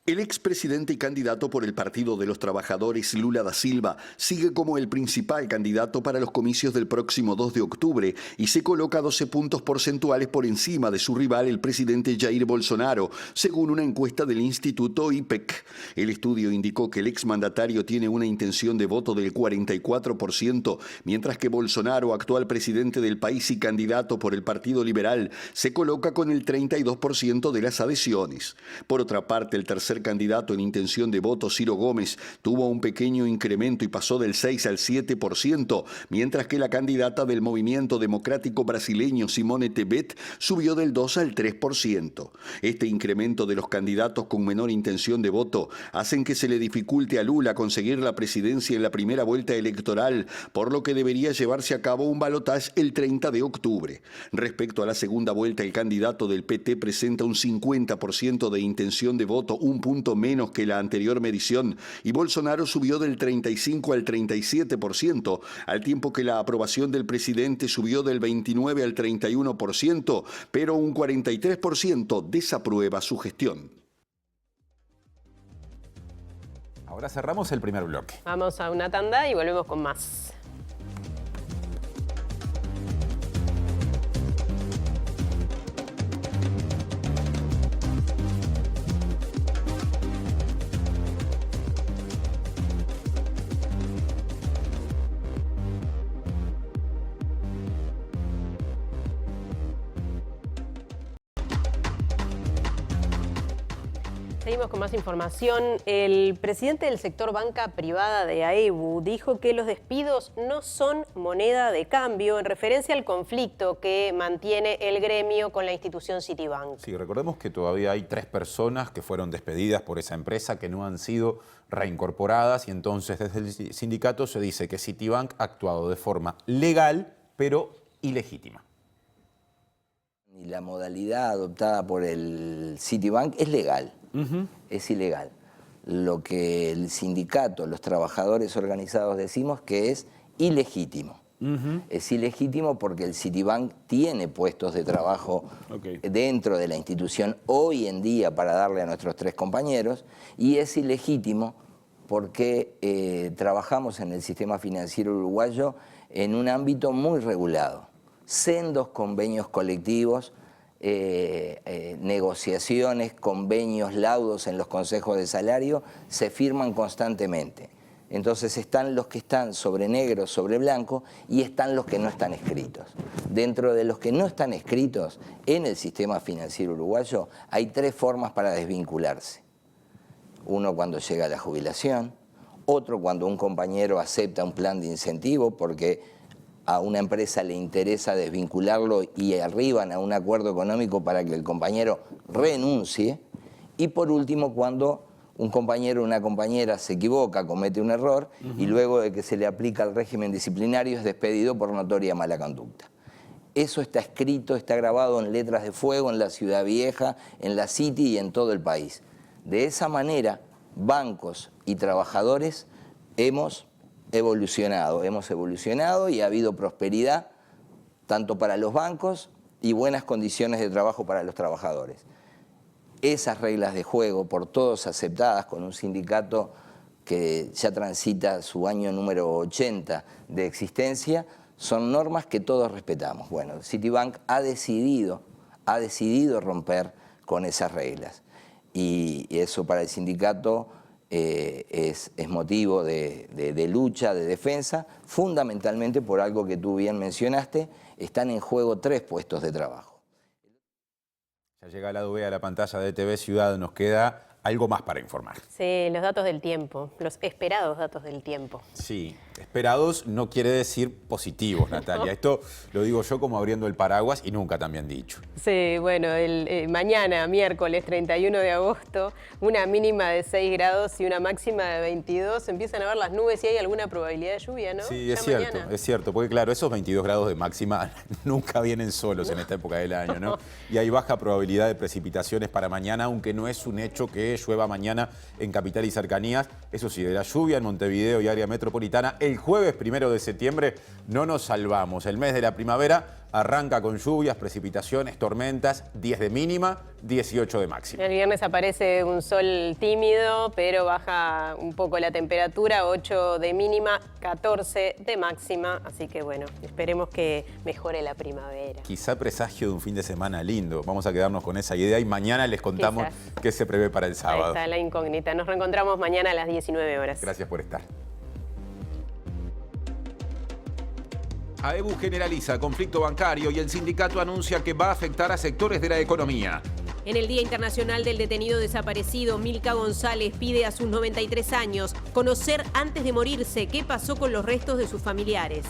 El expresidente y candidato por el Partido de los Trabajadores, Lula da Silva, sigue como el principal candidato para los comicios del próximo 2 de octubre y se coloca 12 puntos porcentuales por encima de su rival, el presidente Jair Bolsonaro, según una encuesta del Instituto IPEC. El estudio indicó que el exmandatario tiene una intención de voto del 44%, mientras que Bolsonaro, actual presidente del país y candidato por el Partido Liberal, se coloca con el 32% de las adhesiones. Por otra parte, el tercer candidato en intención de voto, Ciro Gómez, tuvo un pequeño incremento y pasó del 6 al 7%, mientras que la candidata del Movimiento Democrático Brasileño, Simone Tebet, subió del 2 al 3%. Este incremento de los candidatos con menor intención de voto hacen que se le dificulte a Lula conseguir la presidencia en la primera vuelta electoral, por lo que debería llevarse a cabo un balotaje el 30 de octubre. Respecto a la segunda vuelta, el candidato del PT presenta un 50% de intención de voto, un punto menos que la anterior medición, y Bolsonaro subió del 35 al 37%, al tiempo que la aprobación del presidente subió del 29 al 31%, pero un 43% desaprueba su gestión. Ahora cerramos el primer bloque. Vamos a una tanda y volvemos con más. Seguimos con más información. El presidente del sector banca privada de AEBU dijo que los despidos no son moneda de cambio en referencia al conflicto que mantiene el gremio con la institución Citibank. Sí, recordemos que todavía hay 3 personas que fueron despedidas por esa empresa que no han sido reincorporadas y entonces desde el sindicato se dice que Citibank ha actuado de forma legal pero ilegítima. Y la modalidad adoptada por el Citibank es legal. Es ilegal. Lo que el sindicato, los trabajadores organizados decimos que es ilegítimo. Es ilegítimo porque el Citibank tiene puestos de trabajo dentro de la institución hoy en día para darle a nuestros 3 compañeros, y es ilegítimo porque trabajamos en el sistema financiero uruguayo en un ámbito muy regulado. Sendos convenios colectivos, negociaciones, convenios, laudos en los consejos de salario se firman constantemente. Entonces están los que están sobre negro, sobre blanco, y están los que no están escritos. Dentro de los que no están escritos en el sistema financiero uruguayo hay 3 formas para desvincularse. Uno cuando llega a la jubilación, otro cuando un compañero acepta un plan de incentivo porque a una empresa le interesa desvincularlo y arriban a un acuerdo económico para que el compañero renuncie, y por último cuando un compañero o una compañera se equivoca, comete un error, y luego de que se le aplica el régimen disciplinario es despedido por notoria mala conducta. Eso está escrito, está grabado en letras de fuego en la Ciudad Vieja, en la City y en todo el país. De esa manera, bancos y trabajadores hemos evolucionado y ha habido prosperidad tanto para los bancos y buenas condiciones de trabajo para los trabajadores. Esas reglas de juego, por todos aceptadas con un sindicato que ya transita su año número 80 de existencia, son normas que todos respetamos. Bueno, Citibank ha decidido romper con esas reglas, y eso para el sindicato es motivo de lucha, de defensa, fundamentalmente por algo que tú bien mencionaste: están en juego 3 puestos de trabajo. Ya llega al lado B a la pantalla de TV Ciudad, nos queda algo más para informar. Sí, los datos del tiempo, los esperados datos del tiempo. Sí, esperados no quiere decir positivos, Natalia. Esto lo digo yo como abriendo el paraguas y nunca tan bien dicho. Sí, bueno, mañana, miércoles 31 de agosto, una mínima de 6 grados y una máxima de 22. Empiezan a ver las nubes y hay alguna probabilidad de lluvia, ¿no? Sí, es cierto, porque claro, esos 22 grados de máxima nunca vienen solos en esta época del año, ¿no? Y hay baja probabilidad de precipitaciones para mañana, aunque no es un hecho que llueva mañana en capital y cercanías. Eso sí, de la lluvia en Montevideo y área metropolitana, el jueves 1 de septiembre no nos salvamos. El mes de la primavera arranca con lluvias, precipitaciones, tormentas, 10 de mínima, 18 de máxima. El viernes aparece un sol tímido, pero baja un poco la temperatura, 8 de mínima, 14 de máxima. Así que bueno, esperemos que mejore la primavera. Quizá presagio de un fin de semana lindo. Vamos a quedarnos con esa idea y mañana les contamos qué se prevé para el sábado. Ahí está la incógnita. Nos reencontramos mañana a las 19 horas. Gracias por estar. AEBU generaliza conflicto bancario y el sindicato anuncia que va a afectar a sectores de la economía. En el Día Internacional del Detenido Desaparecido, Milka González pide a sus 93 años conocer antes de morirse qué pasó con los restos de sus familiares.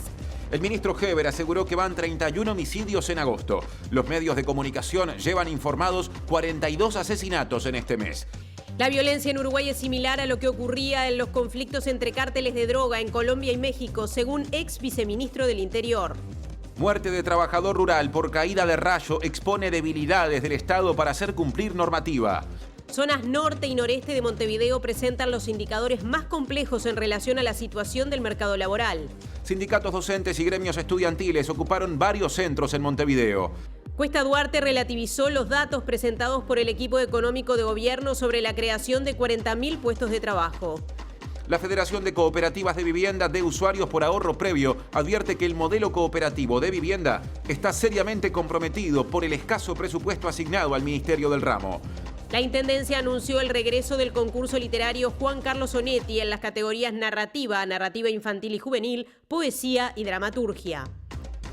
El ministro Heber aseguró que van 31 homicidios en agosto. Los medios de comunicación llevan informados 42 asesinatos en este mes. La violencia en Uruguay es similar a lo que ocurría en los conflictos entre cárteles de droga en Colombia y México, según ex viceministro del Interior. Muerte de trabajador rural por caída de rayo expone debilidades del Estado para hacer cumplir normativa. Zonas norte y noreste de Montevideo presentan los indicadores más complejos en relación a la situación del mercado laboral. Sindicatos docentes y gremios estudiantiles ocuparon varios centros en Montevideo. Cuesta Duarte relativizó los datos presentados por el equipo económico de gobierno sobre la creación de 40.000 puestos de trabajo. La Federación de Cooperativas de Vivienda de Usuarios por Ahorro Previo advierte que el modelo cooperativo de vivienda está seriamente comprometido por el escaso presupuesto asignado al Ministerio del Ramo. La Intendencia anunció el regreso del concurso literario Juan Carlos Onetti en las categorías narrativa, narrativa infantil y juvenil, poesía y dramaturgia.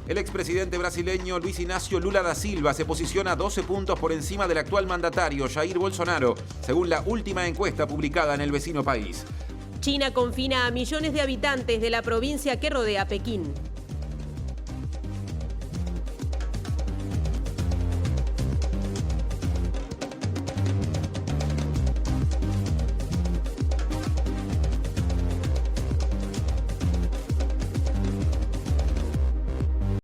El expresidente brasileño Luis Ignacio Lula da Silva se posiciona 12 puntos por encima del actual mandatario Jair Bolsonaro, según la última encuesta publicada en el vecino país. China confina a millones de habitantes de la provincia que rodea Pekín.